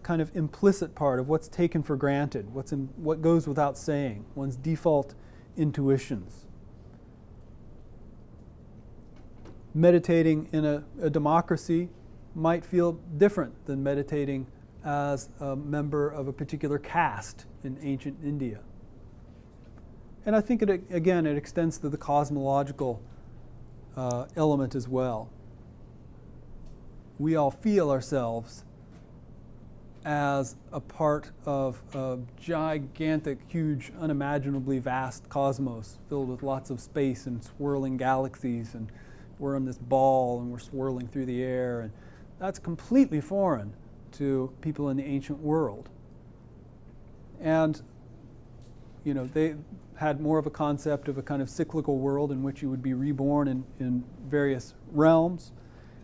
kind of implicit part of what's taken for granted, what goes without saying, one's default intuitions. Meditating in a democracy might feel different than meditating as a member of a particular caste in ancient India. And I think, it extends to the cosmological element as well. We all feel ourselves as a part of a gigantic, huge, unimaginably vast cosmos filled with lots of space and swirling galaxies, and we're on this ball and we're swirling through the air, and that's completely foreign to people in the ancient world. And they had more of a concept of a kind of cyclical world in which you would be reborn in various realms.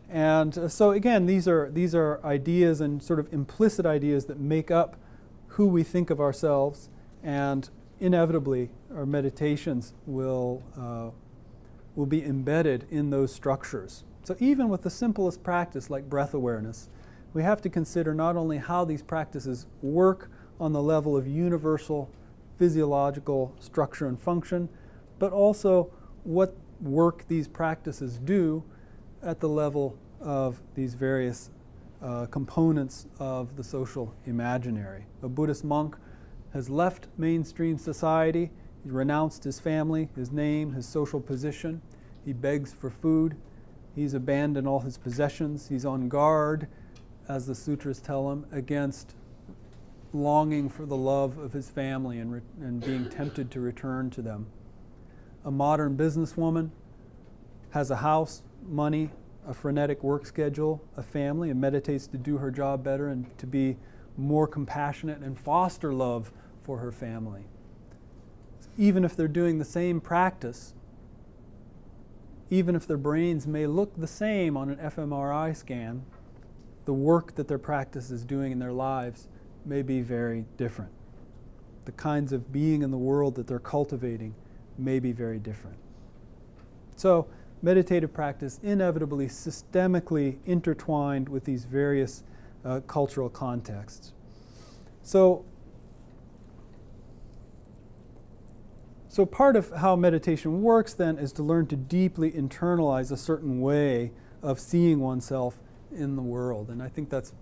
And so again, these are ideas and sort of implicit ideas that make up who we think of ourselves, and inevitably our meditations will be embedded in those structures. So even with the simplest practice like breath awareness, we have to consider not only how these practices work on the level of universal physiological structure and function, but also what work these practices do at the level of these various components of the social imaginary. A Buddhist monk has left mainstream society. He renounced his family, his name, his social position. He begs for food. He's abandoned all his possessions. He's on guard, as the sutras tell him, against longing for the love of his family and being tempted to return to them. A modern businesswoman has a house, money, a frenetic work schedule, a family, and meditates to do her job better and to be more compassionate and foster love for her family. Even if they're doing the same practice, even if their brains may look the same on an fMRI scan, the work that their practice is doing in their lives may be very different. The kinds of being in the world that they're cultivating may be very different. So, meditative practice inevitably systemically intertwined with these various cultural contexts. So part of how meditation works then is to learn to deeply internalize a certain way of seeing oneself in the world. And I think that's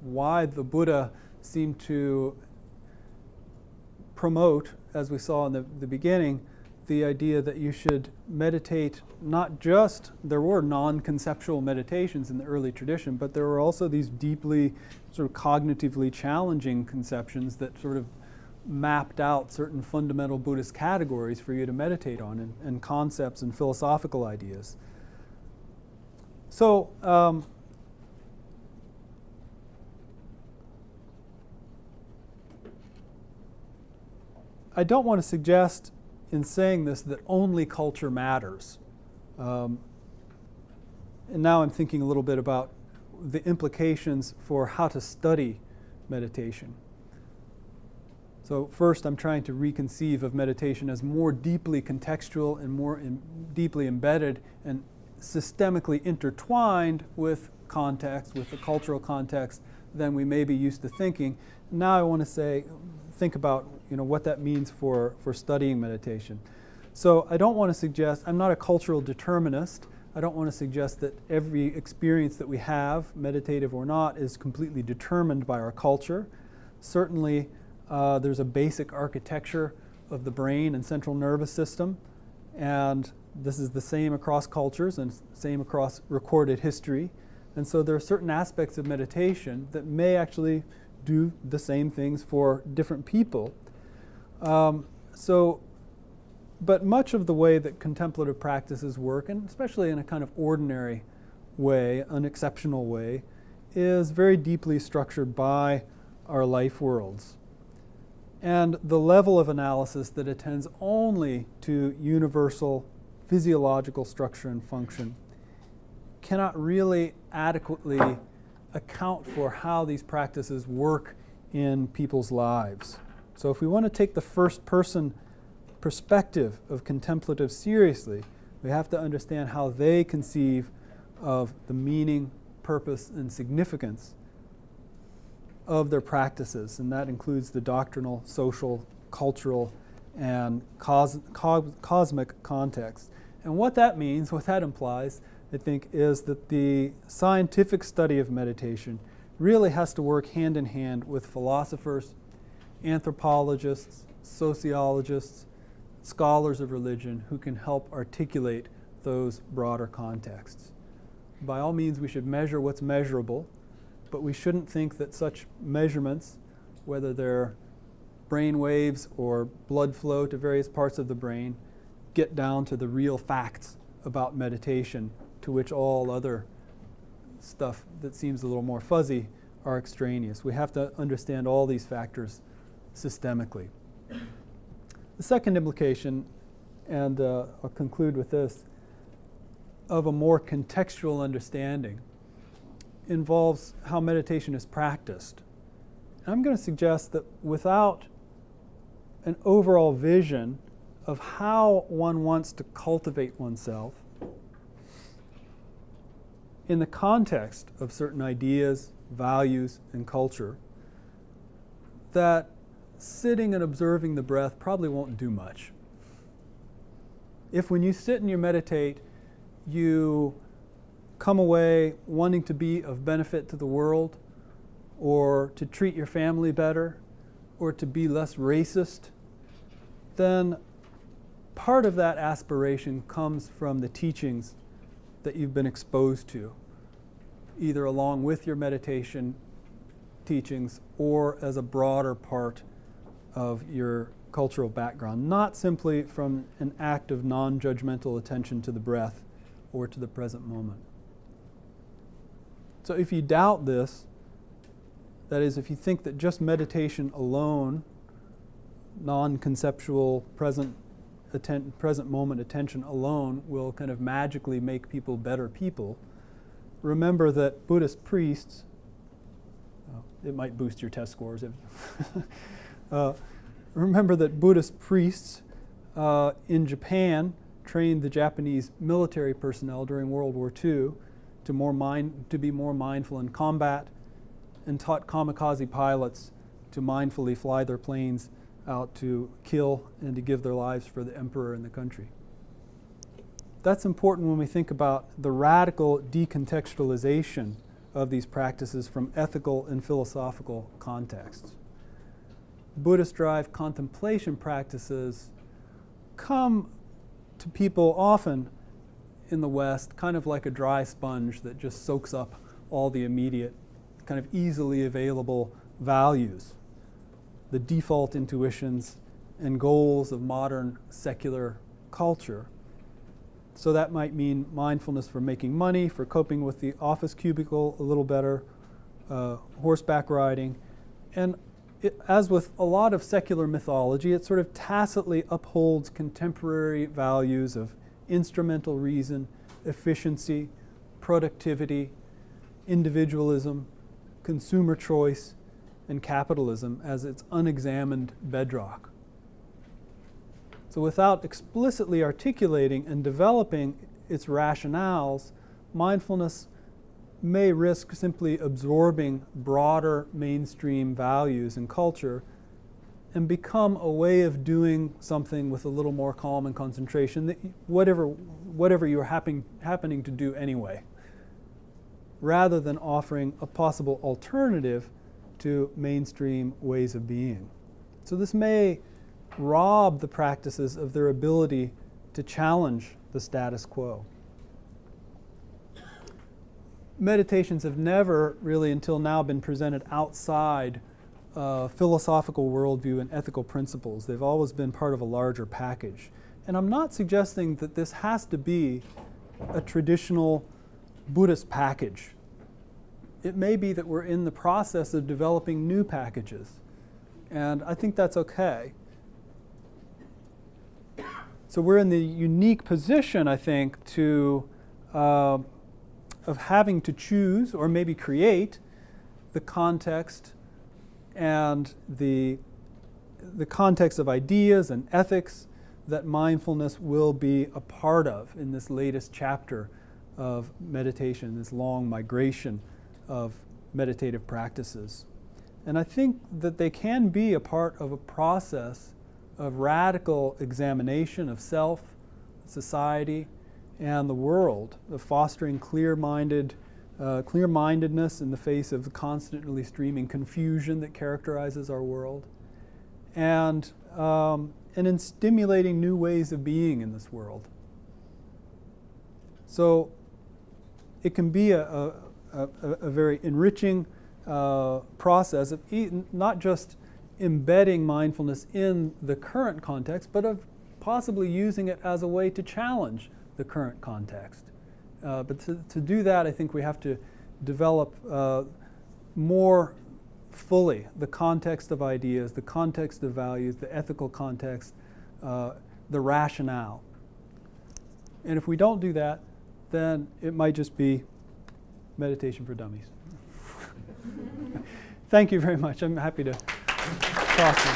why the Buddha seemed to promote, as we saw in the beginning, the idea that you should meditate not just, there were non-conceptual meditations in the early tradition, but there were also these deeply sort of cognitively challenging conceptions that sort of mapped out certain fundamental Buddhist categories for you to meditate on, and concepts and philosophical ideas. So, I don't want to suggest in saying this that only culture matters. And now I'm thinking a little bit about the implications for how to study meditation. So first, I'm trying to reconceive of meditation as more deeply contextual and more deeply embedded and systemically intertwined with context, with the cultural context, than we may be used to thinking. Now I want to think about what that means for studying meditation. So I don't want to suggest, I'm not a cultural determinist. I don't want to suggest that every experience that we have, meditative or not, is completely determined by our culture. Certainly, there's a basic architecture of the brain and central nervous system, and this is the same across cultures and same across recorded history. And so there are certain aspects of meditation that may actually do the same things for different people. But much of the way that contemplative practices work, and especially in a kind of ordinary way, an exceptional way, is very deeply structured by our life worlds. And the level of analysis that attends only to universal physiological structure and function cannot really adequately account for how these practices work in people's lives. So if we want to take the first person perspective of contemplative seriously, we have to understand how they conceive of the meaning, purpose, and significance of their practices, and that includes the doctrinal, social, cultural, and cosmic context. And what that means, what that implies, I think, is that the scientific study of meditation really has to work hand in hand with philosophers, anthropologists, sociologists, scholars of religion who can help articulate those broader contexts. By all means, we should measure what's measurable, but we shouldn't think that such measurements, whether they're brain waves or blood flow to various parts of the brain, get down to the real facts about meditation, to which all other stuff that seems a little more fuzzy are extraneous. We have to understand all these factors systemically. The second implication, and I'll conclude with this, of a more contextual understanding involves how meditation is practiced. And I'm going to suggest that without an overall vision of how one wants to cultivate oneself in the context of certain ideas, values, and culture, that sitting and observing the breath probably won't do much. If when you sit and you meditate, you come away wanting to be of benefit to the world, or to treat your family better, or to be less racist, then part of that aspiration comes from the teachings that you've been exposed to, either along with your meditation teachings or as a broader part of your cultural background, not simply from an act of non-judgmental attention to the breath or to the present moment. So if you doubt this, that is, if you think that just meditation alone, non-conceptual present moment attention alone will kind of magically make people better people, remember that Buddhist priests, it might boost your test scores. Remember that Buddhist priests in Japan trained the Japanese military personnel during World War II to be more mindful in combat, and taught kamikaze pilots to mindfully fly their planes out to kill and to give their lives for the emperor and the country. That's important when we think about the radical decontextualization of these practices from ethical and philosophical contexts. Buddhist-derived contemplation practices come to people often in the West kind of like a dry sponge that just soaks up all the immediate, kind of easily available values, the default intuitions and goals of modern secular culture. So that might mean mindfulness for making money, for coping with the office cubicle a little better, horseback riding. And as with a lot of secular mythology, it sort of tacitly upholds contemporary values of instrumental reason, efficiency, productivity, individualism, consumer choice, and capitalism as its unexamined bedrock. So without explicitly articulating and developing its rationales, mindfulness may risk simply absorbing broader mainstream values and culture and become a way of doing something with a little more calm and concentration, that whatever you're happening to do anyway, rather than offering a possible alternative to mainstream ways of being. So this may rob the practices of their ability to challenge the status quo. Meditations have never really until now been presented outside philosophical worldview and ethical principles. They've always been part of a larger package. And I'm not suggesting that this has to be a traditional Buddhist package. It may be that we're in the process of developing new packages, and I think that's okay. So we're in the unique position, I think, to of having to choose or maybe create the context and the context of ideas and ethics that mindfulness will be a part of in this latest chapter of meditation, this long migration of meditative practices. And I think that they can be a part of a process of radical examination of self, society, and the world, of fostering clear-mindedness in the face of the constantly streaming confusion that characterizes our world, and in stimulating new ways of being in this world. So it can be a very enriching process of not just embedding mindfulness in the current context, but of possibly using it as a way to challenge the current context. But to do that, I think we have to develop more fully the context of ideas, the context of values, the ethical context, the rationale. And if we don't do that, then it might just be meditation for dummies. Thank you very much. I'm happy to talk to you.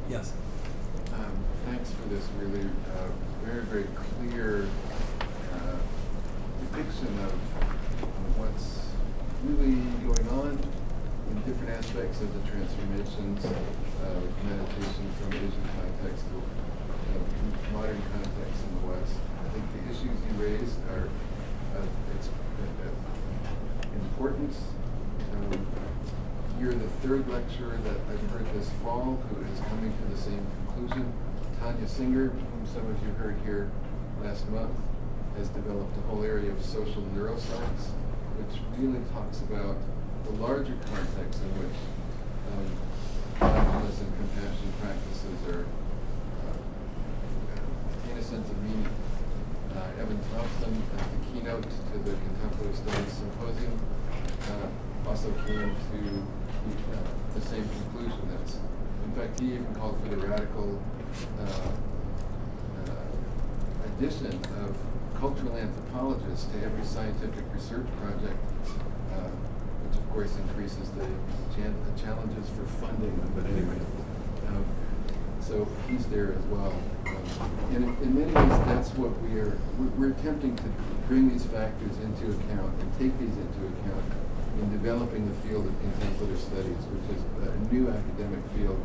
Yes. Thanks for this really very, very clear depiction of what's really going on in different aspects of the transformations of meditation from Asian context to modern context in the West. I think the issues you raised are of importance. You're the third lecturer that I've heard this fall who is coming to the same conclusion. Tanya Singer, whom some of you heard here last month, has developed a whole area of social neuroscience, which really talks about the larger context in which mindfulness and compassion practices are in a sense of meaning. Evan Thompson, the keynote to the Contemplative Studies Symposium, also came to the same conclusion. In fact, he even called for the radical addition of cultural anthropologists to every scientific research project, which of course increases the challenges for funding. But anyway, so he's there as well. And in many ways, that's what we're attempting to bring these factors into account and take these into account in developing the field of contemplative studies, which is a new academic field.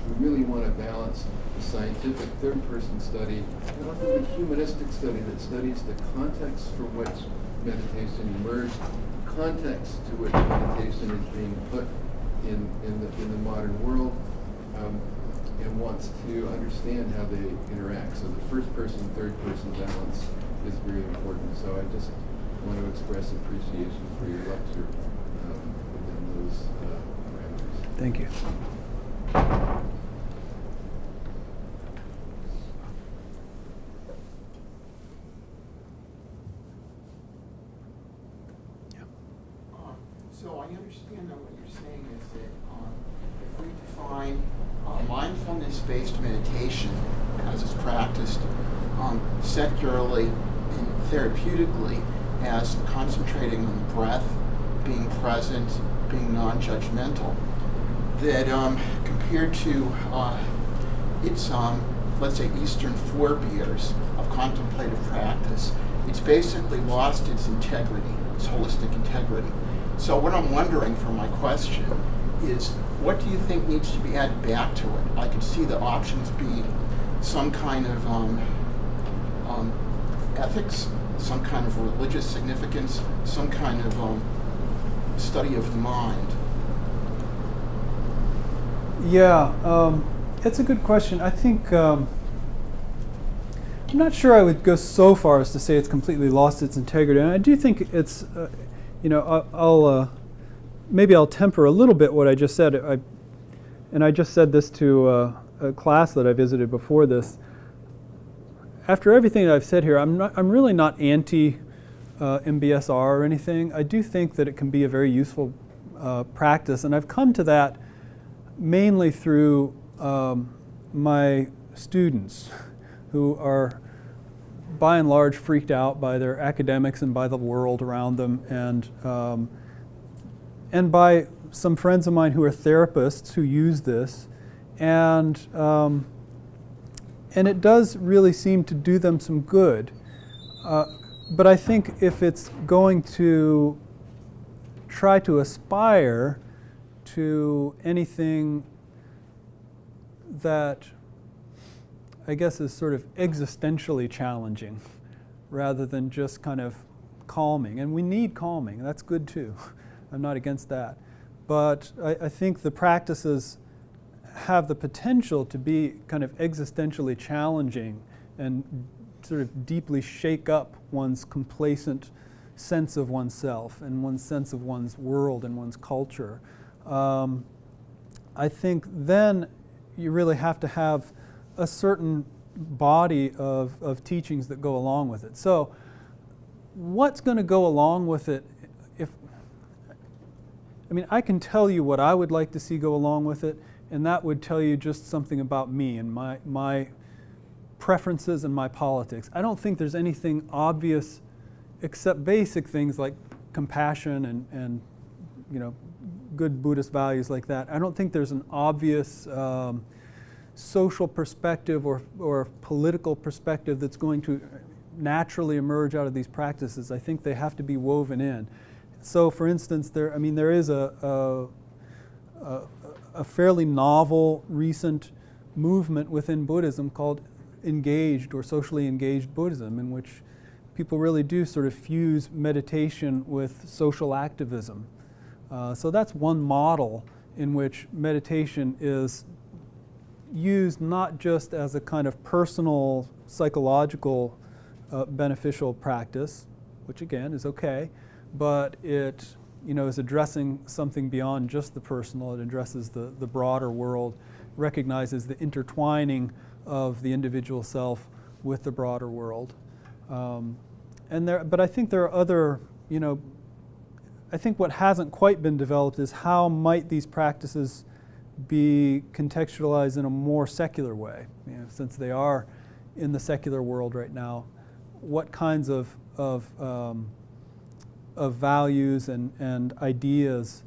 We really want to balance the scientific third-person study and also the humanistic study that studies the context from which meditation emerged, context to which meditation is being put in the modern world, and wants to understand how they interact. So the first-person, third-person balance is very important. So I just want to express appreciation for your lecture within those parameters. Thank you. So I understand that what you're saying is that if we define mindfulness-based meditation as it's practiced secularly and therapeutically as concentrating on the breath, being present, being non-judgmental, that compared to its, let's say, Eastern forebears of contemplative practice, it's basically lost its integrity, its holistic integrity. So what I'm wondering from my question is, what do you think needs to be added back to it? I could see the options being some kind of ethics, some kind of religious significance, some kind of study of the mind. Yeah, it's a good question. I think I'm not sure I would go so far as to say it's completely lost its integrity, and I do think it's, maybe I'll temper a little bit what I just said. I just said this to a class that I visited before this. After everything that I've said here, I'm really not anti MBSR or anything. I do think that it can be a very useful practice, and I've come to that mainly through my students, who are by and large freaked out by their academics and by the world around them, and by some friends of mine who are therapists who use this, and it does really seem to do them some good. But I think if it's going to try to aspire to anything that I guess is sort of existentially challenging rather than just kind of calming, and we need calming, that's good too. I'm not against that. But I think the practices have the potential to be kind of existentially challenging and sort of deeply shake up one's complacent sense of oneself and one's sense of one's world and one's culture. I think then you really have to have a certain body of teachings that go along with it. So what's going to go along with it? I can tell you what I would like to see go along with it, and that would tell you just something about me and my preferences and my politics. I don't think there's anything obvious except basic things like compassion and good Buddhist values like that. I don't think there's an obvious social perspective or political perspective that's going to naturally emerge out of these practices. I think they have to be woven in. So, for instance, there is a fairly novel, recent movement within Buddhism called engaged or socially engaged Buddhism, in which people really do sort of fuse meditation with social activism. So that's one model in which meditation is used not just as a kind of personal, psychological, beneficial practice, which again is okay, but it is addressing something beyond just the personal. It addresses the broader world, recognizes the intertwining of the individual self with the broader world. But I think there are other, I think what hasn't quite been developed is how might these practices be contextualized in a more secular way, since they are in the secular world right now. What kinds of values and ideas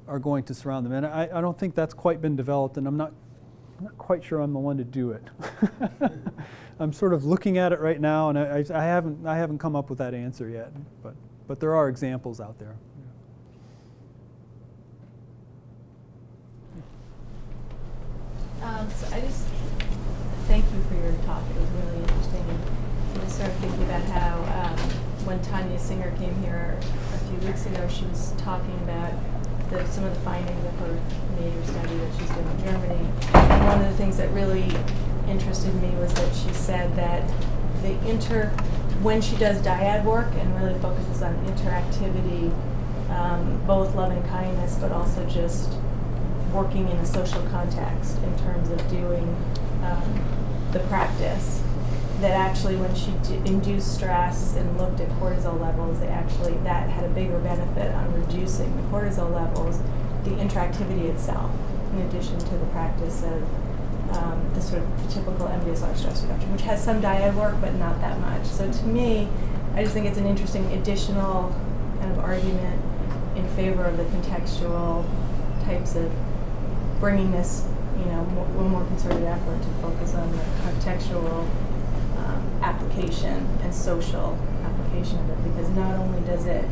are going to surround them? And I don't think that's quite been developed, and I'm not quite sure I'm the one to do it. I'm sort of looking at it right now, and I haven't come up with that answer yet. But there are examples out there. So I just thank you for your talk. It was really interesting. And I started thinking about how when Tanya Singer came here a few weeks ago, she was talking about some of the findings of her major study that she's doing in Germany. And one of the things that really interested me was that she said that when she does dyad work and really focuses on interactivity, both love and kindness, but also just working in a social context in terms of doing the practice, that actually when she induced stress and looked at cortisol levels, that had a bigger benefit on reducing the cortisol levels, the interactivity itself, in addition to the practice of the sort of typical MBSR stress reduction, which has some dyad work, but not that much. So to me, I just think it's an interesting additional kind of argument in favor of the contextual types of bringing this, a more concerted effort to focus on the contextual application and social application of it, because not only does it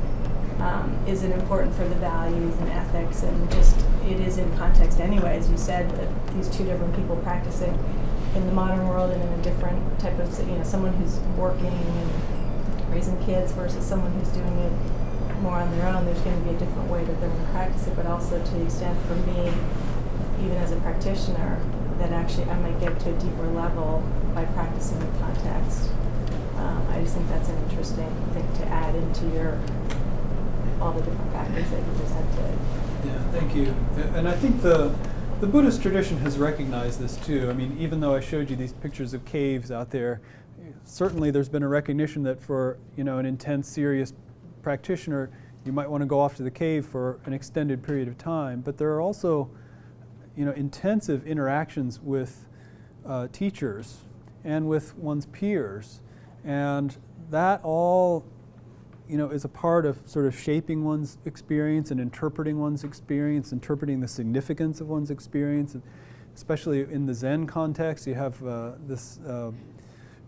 is it important for the values and ethics, and just it is in context anyway, as you said, that these two different people practicing in the modern world and in a different type of, someone who's working and raising kids versus someone who's doing it more on their own. There's going to be a different way that they're going to practice it, but also to the extent for me, even as a practitioner, that actually I might get to a deeper level by practicing in context. I just think that's an interesting thing to add into all the different factors that you presented. Yeah, thank you. And I think the Buddhist tradition has recognized this too. Even though I showed you these pictures of caves out there, certainly there's been a recognition that for an intense, serious practitioner, you might want to go off to the cave for an extended period of time. But there are also intensive interactions with teachers and with one's peers, and that all is a part of sort of shaping one's experience and interpreting one's experience, interpreting the significance of one's experience. Especially in the Zen context, you have this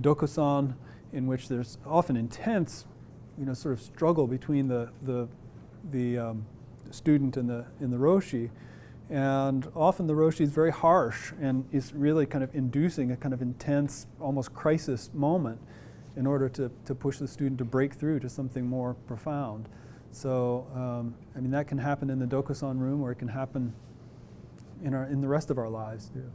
Dokusan, in which there's often intense, sort of struggle between the student and the Roshi, and often the Roshi is very harsh and is really kind of inducing a kind of intense, almost crisis moment, in order to push the student to break through to something more profound. So, that can happen in the Dokusan room, or it can happen in the rest of our lives too.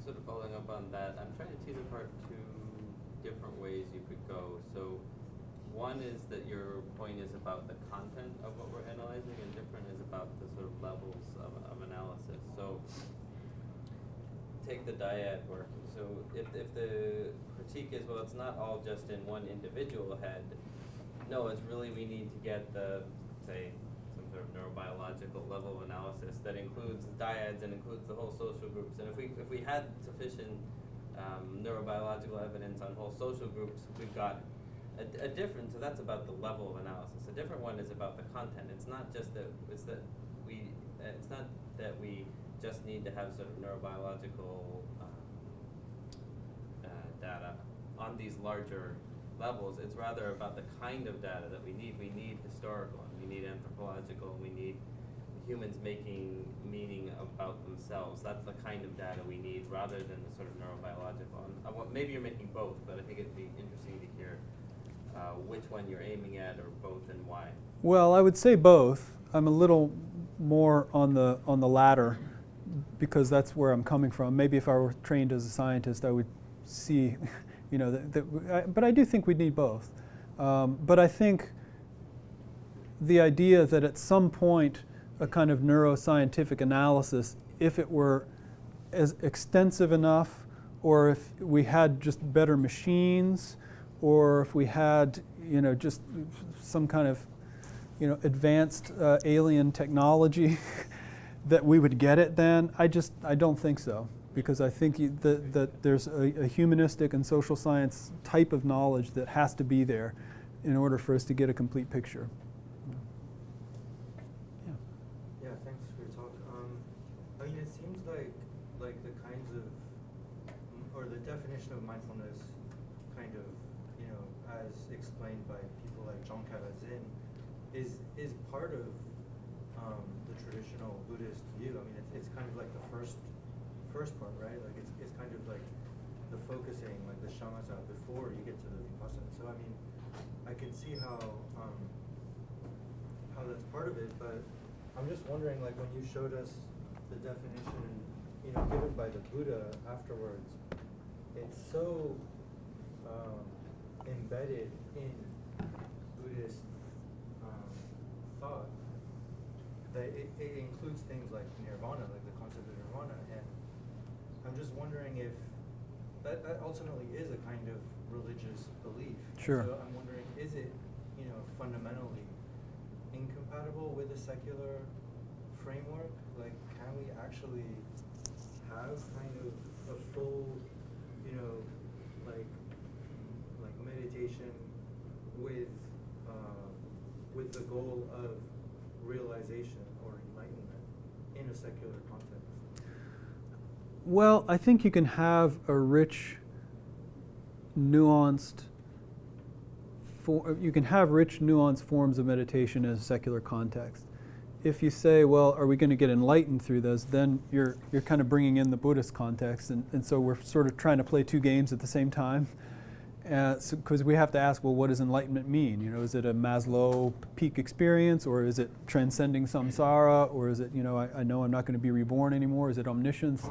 Sort of following up on that, I'm trying to tease apart two different ways you could go. So, one is that your point is about the content of what we're analyzing, and different is about the sort of levels of analysis. So, take the dyad work. So if the critique is, well, it's not all just in one individual head. No, it's really we need to get the, say, some sort of neurobiological level of analysis that includes dyads and includes the whole social groups. And if we had sufficient neurobiological evidence on whole social groups, we've got a different. So that's about the level of analysis. A different one is about the content. It's not just that. It's not that we just need to have sort of neurobiological data on these larger levels. It's rather about the kind of data that we need. We need historical, and we need anthropological, and we need humans making meaning about themselves. That's the kind of data we need, rather than the sort of neurobiological. And maybe you're making both, but I think it'd be interesting to hear which one you're aiming at, or both, and why. Well, I would say both. I'm a little more on the latter, because that's where I'm coming from. Maybe if I were trained as a scientist, I would see, but I do think we need both. But I think the idea that at some point a kind of neuroscientific analysis, if it were as extensive enough, or if we had just better machines, or if we had, just some kind of, advanced alien technology, that we would get it then. I don't think so, because I think that there's a humanistic and social science type of knowledge that has to be there in order for us to get a complete picture. Yeah, thanks for your talk. It seems like the kinds of, or the definition of mindfulness, kind of, as explained by people like John Kabat-Zinn, is part of the traditional Buddhist view. It's kind of like the first part, right? Like it's kind of like the focusing, like the shamatha, before you get to the vipassana. So I can see how that's part of it, but I'm just wondering, like when you showed us the definition, given by the Buddha afterwards, it's so embedded in Buddhist thought that it includes things like nirvana, like the concept of nirvana, and I'm just wondering if that ultimately is a kind of religious belief. Sure. So I'm wondering, is it, fundamentally incompatible with a secular framework? Like, can we actually have kind of a full, like meditation with the goal of realization or enlightenment in a secular context? Well, I think you can have a rich, nuanced forms of meditation in a secular context. If you say, well, are we going to get enlightened through this, then you're kind of bringing in the Buddhist context, and so we're sort of trying to play two games at the same time. Because we have to ask, well, what does enlightenment mean? Is it a Maslow peak experience, or is it transcending samsara, or is it, I know I'm not going to be reborn anymore? Is it omniscience?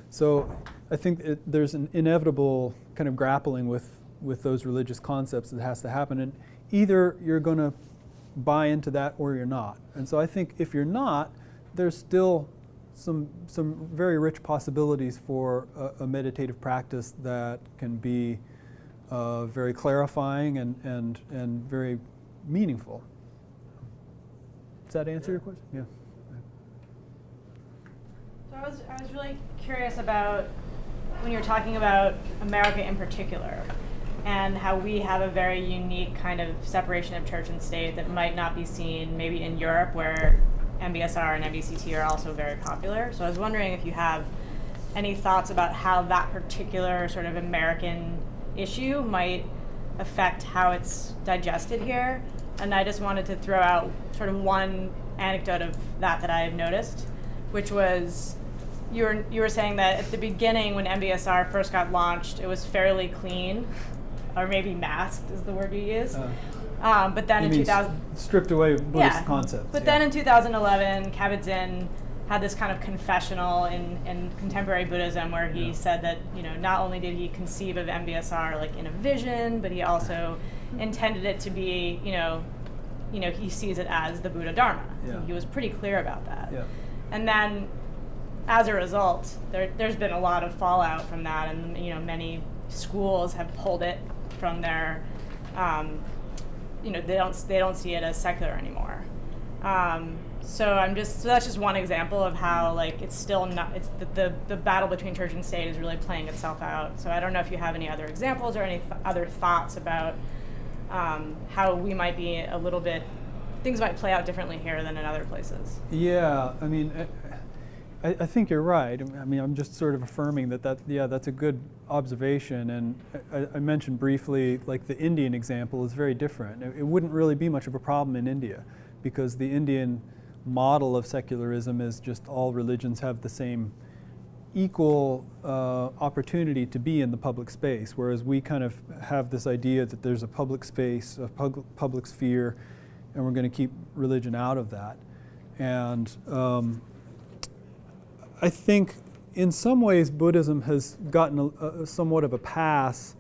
So I think there's an inevitable kind of grappling with those religious concepts that has to happen, and either you're going to buy into that or you're not. And so I think if you're not, there's still some very rich possibilities for a meditative practice that can be very clarifying and very meaningful. Does that answer your question? Yeah. I was really curious about when you're talking about America in particular, and how we have a very unique kind of separation of church and state that might not be seen maybe in Europe, where MBSR and MBCT are also very popular. So I was wondering if you have any thoughts about how that particular sort of American issue might affect how it's digested here. And I just wanted to throw out sort of one anecdote of that I've noticed, which was you were saying that at the beginning when MBSR first got launched, it was fairly clean, or maybe masked is the word you used. But then in 2000, stripped away Buddhist concepts. But then in 2011, Kabat-Zinn had this kind of confessional in contemporary Buddhism where he said that, you know, not only did he conceive of MBSR like in a vision, but he also intended it to be, you know, he sees it as the Buddha Dharma. Yeah. He was pretty clear about that. Yeah. And then, as a result, there's been a lot of fallout from that, and you know, many schools have pulled it from their, you know, they don't see it as secular anymore. So that's just one example of how like it's still not, it's the battle between church and state is really playing itself out. So I don't know if you have any other examples or any other thoughts about how we might be a little bit, things might play out differently here than in other places. Yeah, I mean, I think you're right. I mean, I'm just sort of affirming that's a good observation. And I mentioned briefly, like the Indian example is very different. It wouldn't really be much of a problem in India because the Indian model of secularism is just all religions have the same equal opportunity to be in the public space, whereas we kind of have this idea that there's a public space, a public sphere, and we're going to keep religion out of that. And I think in some ways Buddhism has gotten somewhat of a pass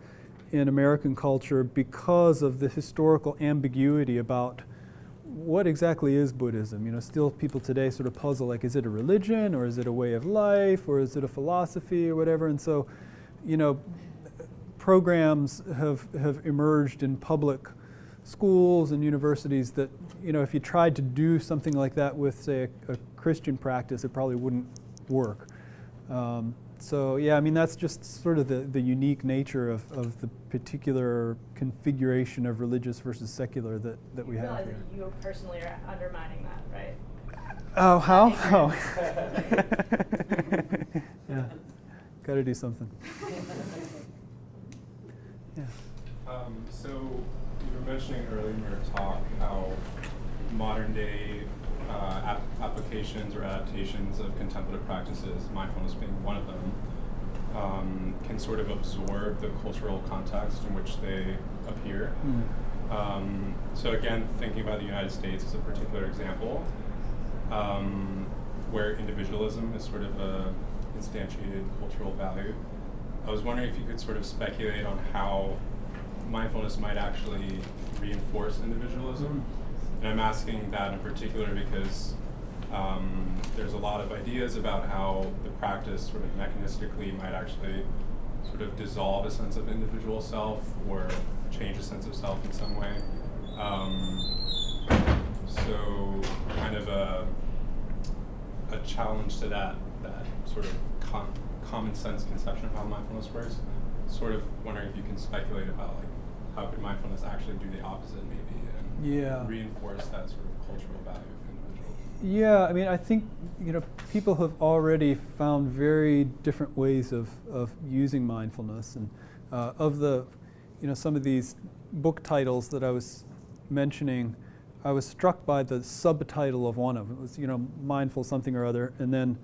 in American culture because of the historical ambiguity about what exactly is Buddhism. You know, still people today sort of puzzle, like, is it a religion, or is it a way of life, or is it a philosophy, or whatever. And so, you know, programs have emerged in public schools and universities that, you know, if you tried to do something like that with, say, a Christian practice, it probably wouldn't work. So yeah, I mean, that's just sort of the unique nature of the particular configuration of religious versus secular that we have realize here. that you personally are undermining that, right? Oh, how? Oh. Yeah, got to do something. Yeah. So you were mentioning earlier in your talk how modern day applications or adaptations of contemplative practices, mindfulness being one of them, can sort of absorb the cultural context in which they appear. So again, thinking about the United States as a particular example, where individualism is sort of a instantiated cultural value, I was wondering if you could sort of speculate on how mindfulness might actually reinforce individualism. And I'm asking that in particular because there's a lot of ideas about how the practice sort of mechanistically might actually sort of dissolve a sense of individual self or change a sense of self in some way. So kind of a challenge to that sort of common sense conception of how mindfulness works. Sort of wondering if you can speculate about like how could mindfulness actually do the opposite maybe and reinforce that sort of cultural value of individuals. Yeah, I mean, I think, you know, people have already found very different ways of using mindfulness, and of the, you know, some of these book titles that I was mentioning, I was struck by the subtitle of one of them. It was, you know, mindful something or other, and then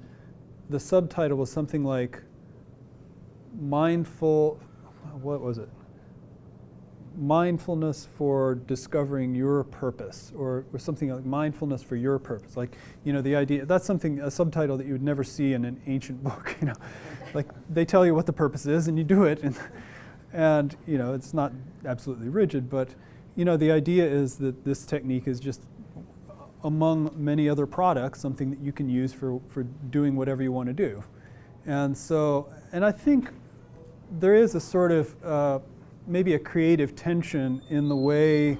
the subtitle was something like mindful, what was it? Mindfulness for discovering your purpose, or something like mindfulness for your purpose. Like, you know, the idea, that's something, a subtitle that you would never see in an ancient book, you know. Like, they tell you what the purpose is and you do it, and you know, it's not absolutely rigid, but, you know, the idea is that this technique is just, among many other products, something that you can use for doing whatever you want to do. And so, and I think there is a sort of, maybe a creative tension in the way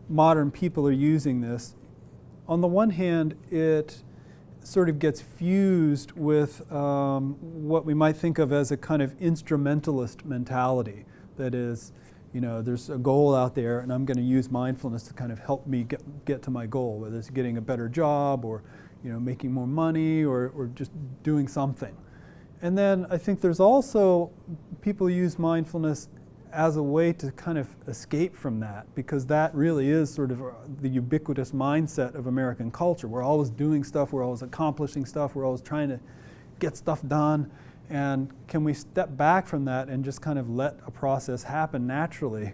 modern people are using this. On the one hand, it sort of gets fused with what we might think of as a kind of instrumentalist mentality. That is, you know, there's a goal out there, and I'm going to use mindfulness to kind of help me get to my goal, whether it's getting a better job or, you know, making more money or just doing something. And then I think there's also people use mindfulness as a way to kind of escape from that, because that really is sort of the ubiquitous mindset of American culture. We're always doing stuff, we're always accomplishing stuff, we're always trying to get stuff done. And can we step back from that and just kind of let a process happen naturally?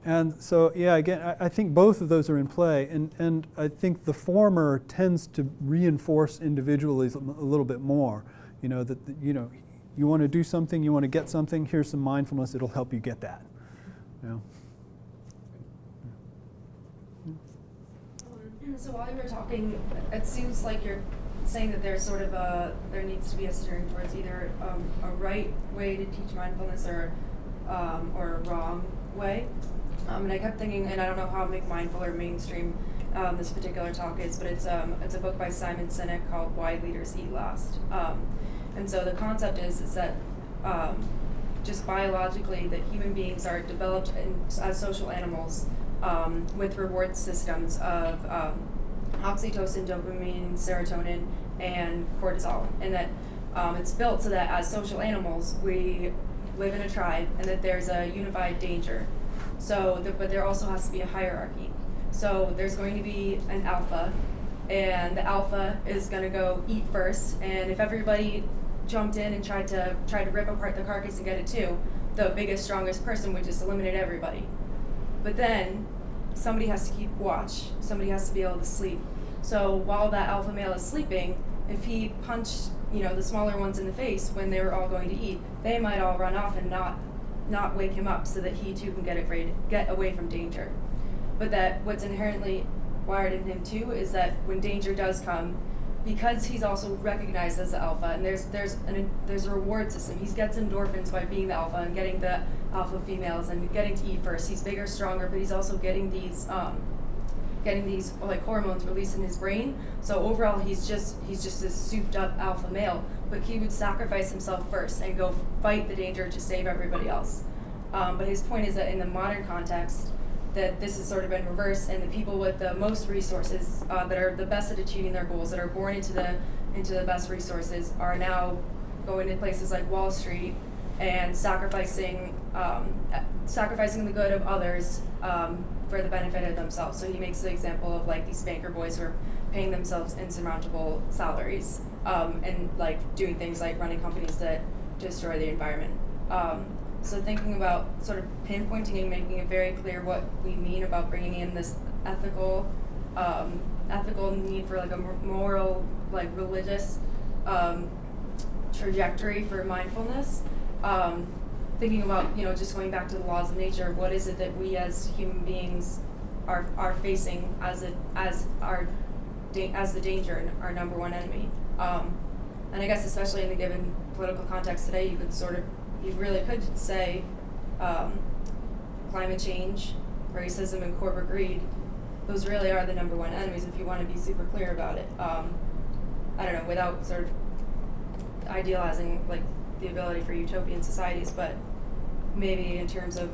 And so, yeah, again, I think both of those are in play. And I think the former tends to reinforce individualism a little bit more. You know, that, you know, you want to do something, you want to get something, here's some mindfulness, it'll help you get that. You know? So while you were talking, it seems like you're saying that there's sort of there needs to be a steering towards either a right way to teach mindfulness or a wrong way. And I kept thinking, and I don't know how mindful or mainstream this particular talk is, but it's a book by Simon Sinek called Why Leaders Eat Last. And so the concept is that just biologically that human beings are developed as social animals with reward systems of oxytocin, dopamine, serotonin, and cortisol, and that it's built so that as social animals we live in a tribe and that there's a unified danger. So, but there also has to be a hierarchy. So there's going to be an alpha, and the alpha is going to go eat first, and if everybody jumped in and tried to rip apart the carcass and get it too, the biggest, strongest person would just eliminate everybody. But then somebody has to keep watch. Somebody has to be able to sleep. So while that alpha male is sleeping, if he punched, you know, the smaller ones in the face when they were all going to eat, they might all run off and not wake him up so that he too can get away from danger. But that what's inherently wired in him too is that when danger does come, because he's also recognized as the alpha, and there's a reward system. He gets endorphins by being the alpha and getting the alpha females and getting to eat first. He's bigger, stronger, but he's also getting these like hormones released in his brain. So overall, he's just this souped up alpha male. But he would sacrifice himself first and go fight the danger to save everybody else. But his point is that in the modern context, that this has sort of been reversed, and the people with the most resources, that are the best at achieving their goals, that are born into the best resources, are now going to places like Wall Street and sacrificing the good of others for the benefit of themselves. So he makes the example of like these banker boys who are paying themselves insurmountable salaries and like doing things like running companies that destroy the environment. So thinking about sort of pinpointing and making it very clear what we mean about bringing in this ethical need for like a moral, like religious trajectory for mindfulness. Thinking about, you know, just going back to the laws of nature, what is it that we as human beings are facing as the danger, our number one enemy? And I guess especially in the given political context today, you really could say climate change, racism, and corporate greed. Those really are the number one enemies if you want to be super clear about it. I don't know, without sort of idealizing like the ability for utopian societies, but maybe in terms of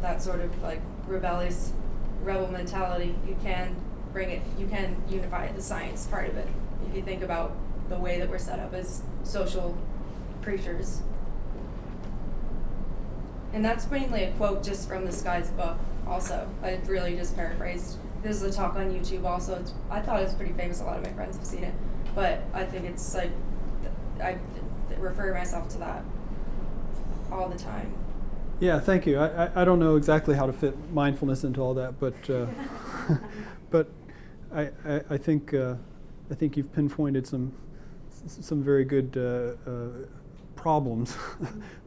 that sort of like rebel mentality, you can unify the science part of it. If you think about the way that we're set up as social creatures. And that's mainly a quote just from this guy's book also. I really just paraphrased. This is a talk on YouTube also. I thought it was pretty famous. A lot of my friends have seen it. But I think it's like, I refer myself to that all the time. Yeah, thank you. I don't know exactly how to fit mindfulness into all that, but but I think you've pinpointed some very good problems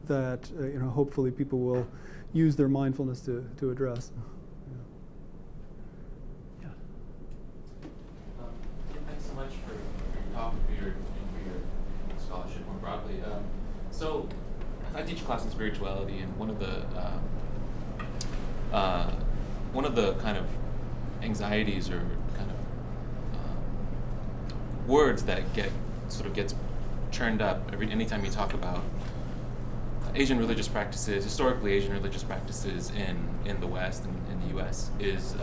that hopefully people will use their mindfulness to address. Yeah. Thanks so much for your talk and for your scholarship more broadly. So I teach a class in spirituality, and one of the kind of anxieties or kind of words that gets churned up anytime you talk about Asian religious practices, historically Asian religious practices in the West and in the U.S. is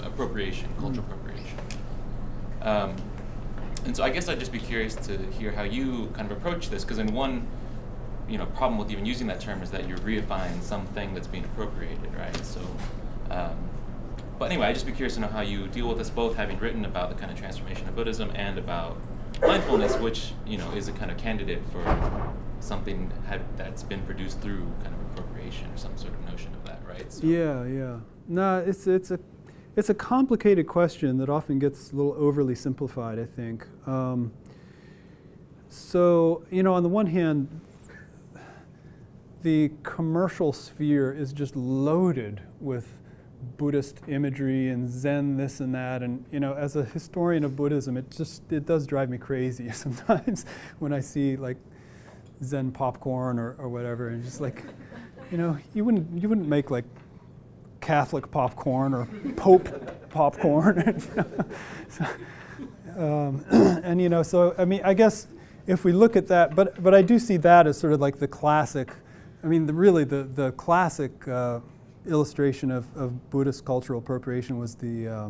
appropriation, cultural appropriation. And so I guess I'd just be curious to hear how you kind of approach this, because in one, problem with even using that term is that you're reifying something that's being appropriated, right? So, but anyway, I'd just be curious to know how you deal with this, both having written about the kind of transformation of Buddhism and about mindfulness, which is a kind of candidate for something that's been produced through kind of appropriation or some sort of notion of that, right? So. Yeah. No, it's a complicated question that often gets a little overly simplified, I think. So, on the one hand, the commercial sphere is just loaded with Buddhist imagery and Zen this and that, and as a historian of Buddhism, it does drive me crazy sometimes when I see like Zen popcorn or whatever, and just like, you wouldn't make like Catholic popcorn or Pope popcorn, and so I mean, I guess if we look at that, but I do see that as sort of like the classic. I mean, the classic illustration of Buddhist cultural appropriation was the, I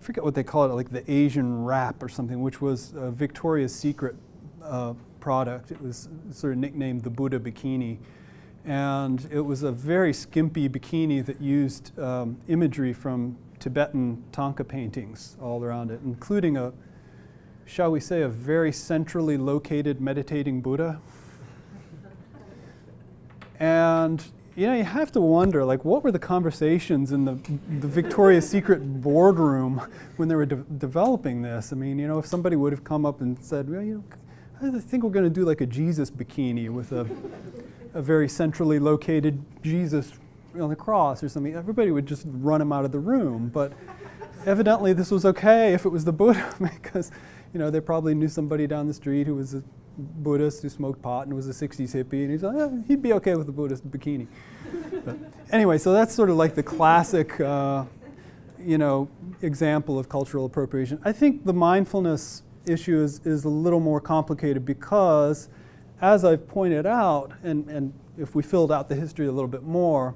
forget what they call it, like the Asian wrap or something, which was a Victoria's Secret product. It was sort of nicknamed the Buddha bikini. And it was a very skimpy bikini that used imagery from Tibetan Thangka paintings all around it, including shall we say, a very centrally located meditating Buddha. And you have to wonder, like, what were the conversations in the Victoria's Secret boardroom when they were developing this? I mean, if somebody would have come up and said, well, I think we're going to do like a Jesus bikini with a very centrally located Jesus on the cross or something, everybody would just run him out of the room. But evidently this was okay if it was the Buddha, because they probably knew somebody down the street who was a Buddhist who smoked pot and was a 60s hippie, and he's like, he'd be okay with the Buddhist bikini. But anyway, so that's sort of like the classic example of cultural appropriation. I think the mindfulness issue is a little more complicated because, as I've pointed out, and if we filled out the history a little bit more,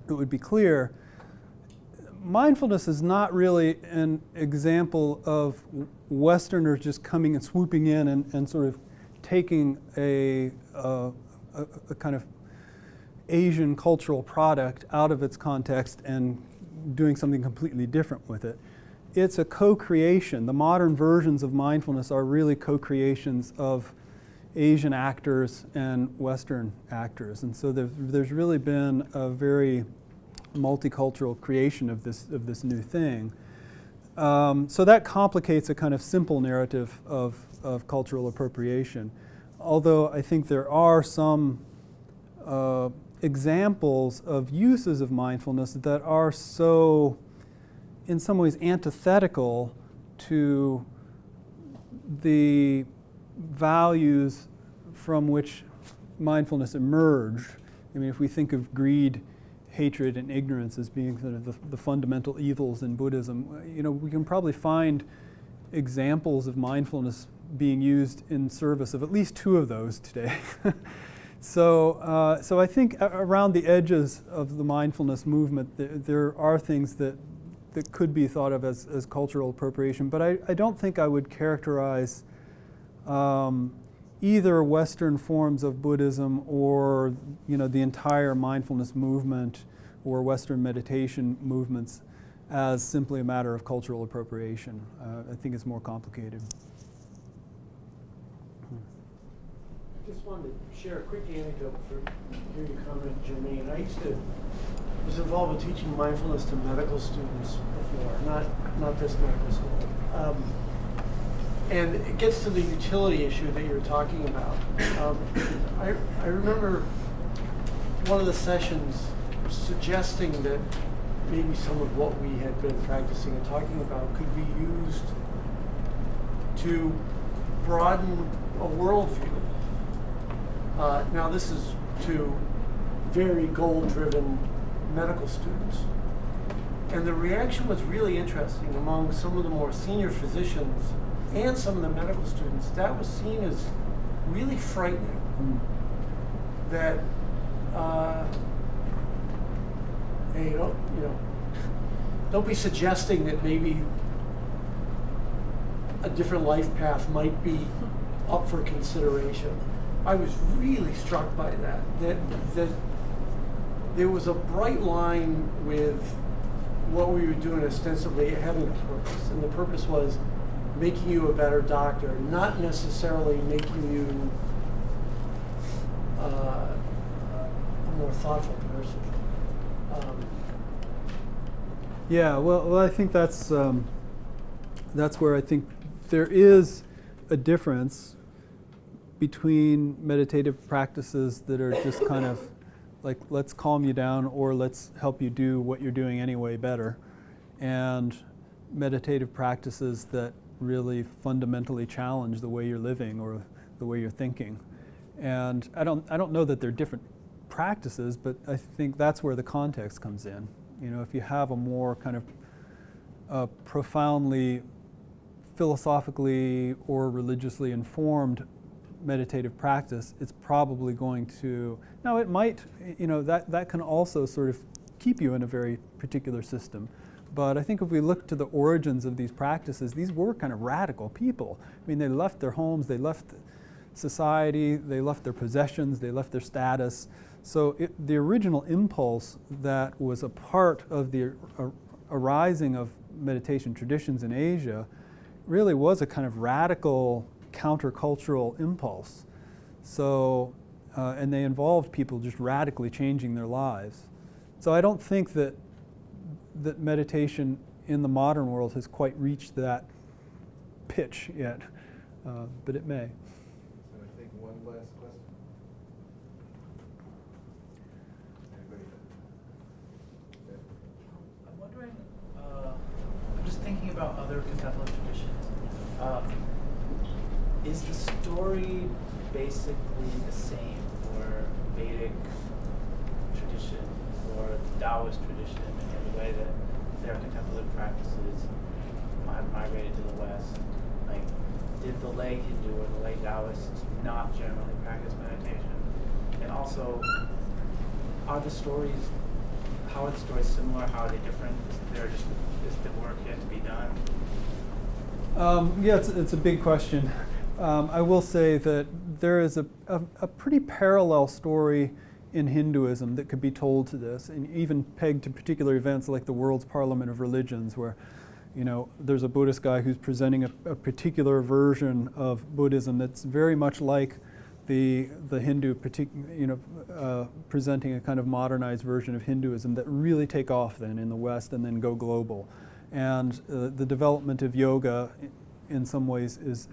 it would be clear, mindfulness is not really an example of Westerners just coming and swooping in and sort of taking a kind of Asian cultural product out of its context and doing something completely different with it. It's a co-creation. The modern versions of mindfulness are really co-creations of Asian actors and Western actors, and so there's really been a very multicultural creation of this new thing. So that complicates a kind of simple narrative of cultural appropriation. Although I think there are some examples of uses of mindfulness that are so, in some ways, antithetical to the values from which mindfulness emerged. I mean, if we think of greed, hatred, and ignorance as being sort of the fundamental evils in Buddhism, we can probably find examples of mindfulness being used in service of at least two of those today. So I think around the edges of the mindfulness movement, there are things that could be thought of as cultural appropriation, but I don't think I would characterize either Western forms of Buddhism or the entire mindfulness movement or Western meditation movements as simply a matter of cultural appropriation. I think it's more complicated. I just wanted to share a quick anecdote for hear your comment, Jermaine. I was involved with teaching mindfulness to medical students before, not this medical school. And it gets to the utility issue that you're talking about. I remember one of the sessions suggesting that maybe some of what we had been practicing and talking about could be used to broaden a worldview. Now this is to very goal-driven medical students. And the reaction was really interesting among some of the more senior physicians and some of the medical students, that was seen as really frightening. That, hey, don't be suggesting that maybe a different life path might be up for consideration. I was really struck by that there was a bright line with what we were doing ostensibly having a purpose, and the purpose was making you a better doctor, not necessarily making you a more thoughtful person. Yeah, well, I think that's where I think there is a difference between meditative practices that are just kind of like, let's calm you down or let's help you do what you're doing anyway better, and meditative practices that really fundamentally challenge the way you're living or the way you're thinking. And I don't know that they're different practices, but I think that's where the context comes in. You know, if you have a more kind of profoundly philosophically or religiously informed meditative practice, it's probably going to, now it might, you know, that can also sort of keep you in a very particular system. But I think if we look to the origins of these practices, these were kind of radical people. I mean, they left their homes, they left society, they left their possessions, they left their status. So the original impulse that was a part of the arising of meditation traditions in Asia really was a kind of radical countercultural impulse. So, and they involved people just radically changing their lives. So I don't think that meditation in the modern world has quite reached that pitch yet, but it may. So I think one last question. Anybody? Yeah. I'm wondering, I'm just thinking about other contemplative traditions. Is the story basically the same for Vedic tradition or Taoist tradition in the way that their contemplative practices migrated to the West? Like, did the lay Hindu or the lay Taoist not generally practice meditation? And also, how are the stories similar? How are they different? Is the work yet to be done? Yeah, it's a big question. I will say that there is a pretty parallel story in Hinduism that could be told to this, and even pegged to particular events like the World's Parliament of Religions, where, you know, there's a Buddhist guy who's presenting a particular version of Buddhism that's very much like the Hindu, presenting a kind of modernized version of Hinduism that really take off then in the West and then go global. And the development of yoga in some ways is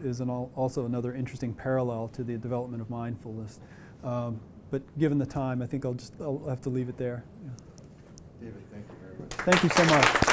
also another interesting parallel to the development of mindfulness. But given the time, I think I'll have to leave it there. Yeah. David, thank you very much. Thank you so much.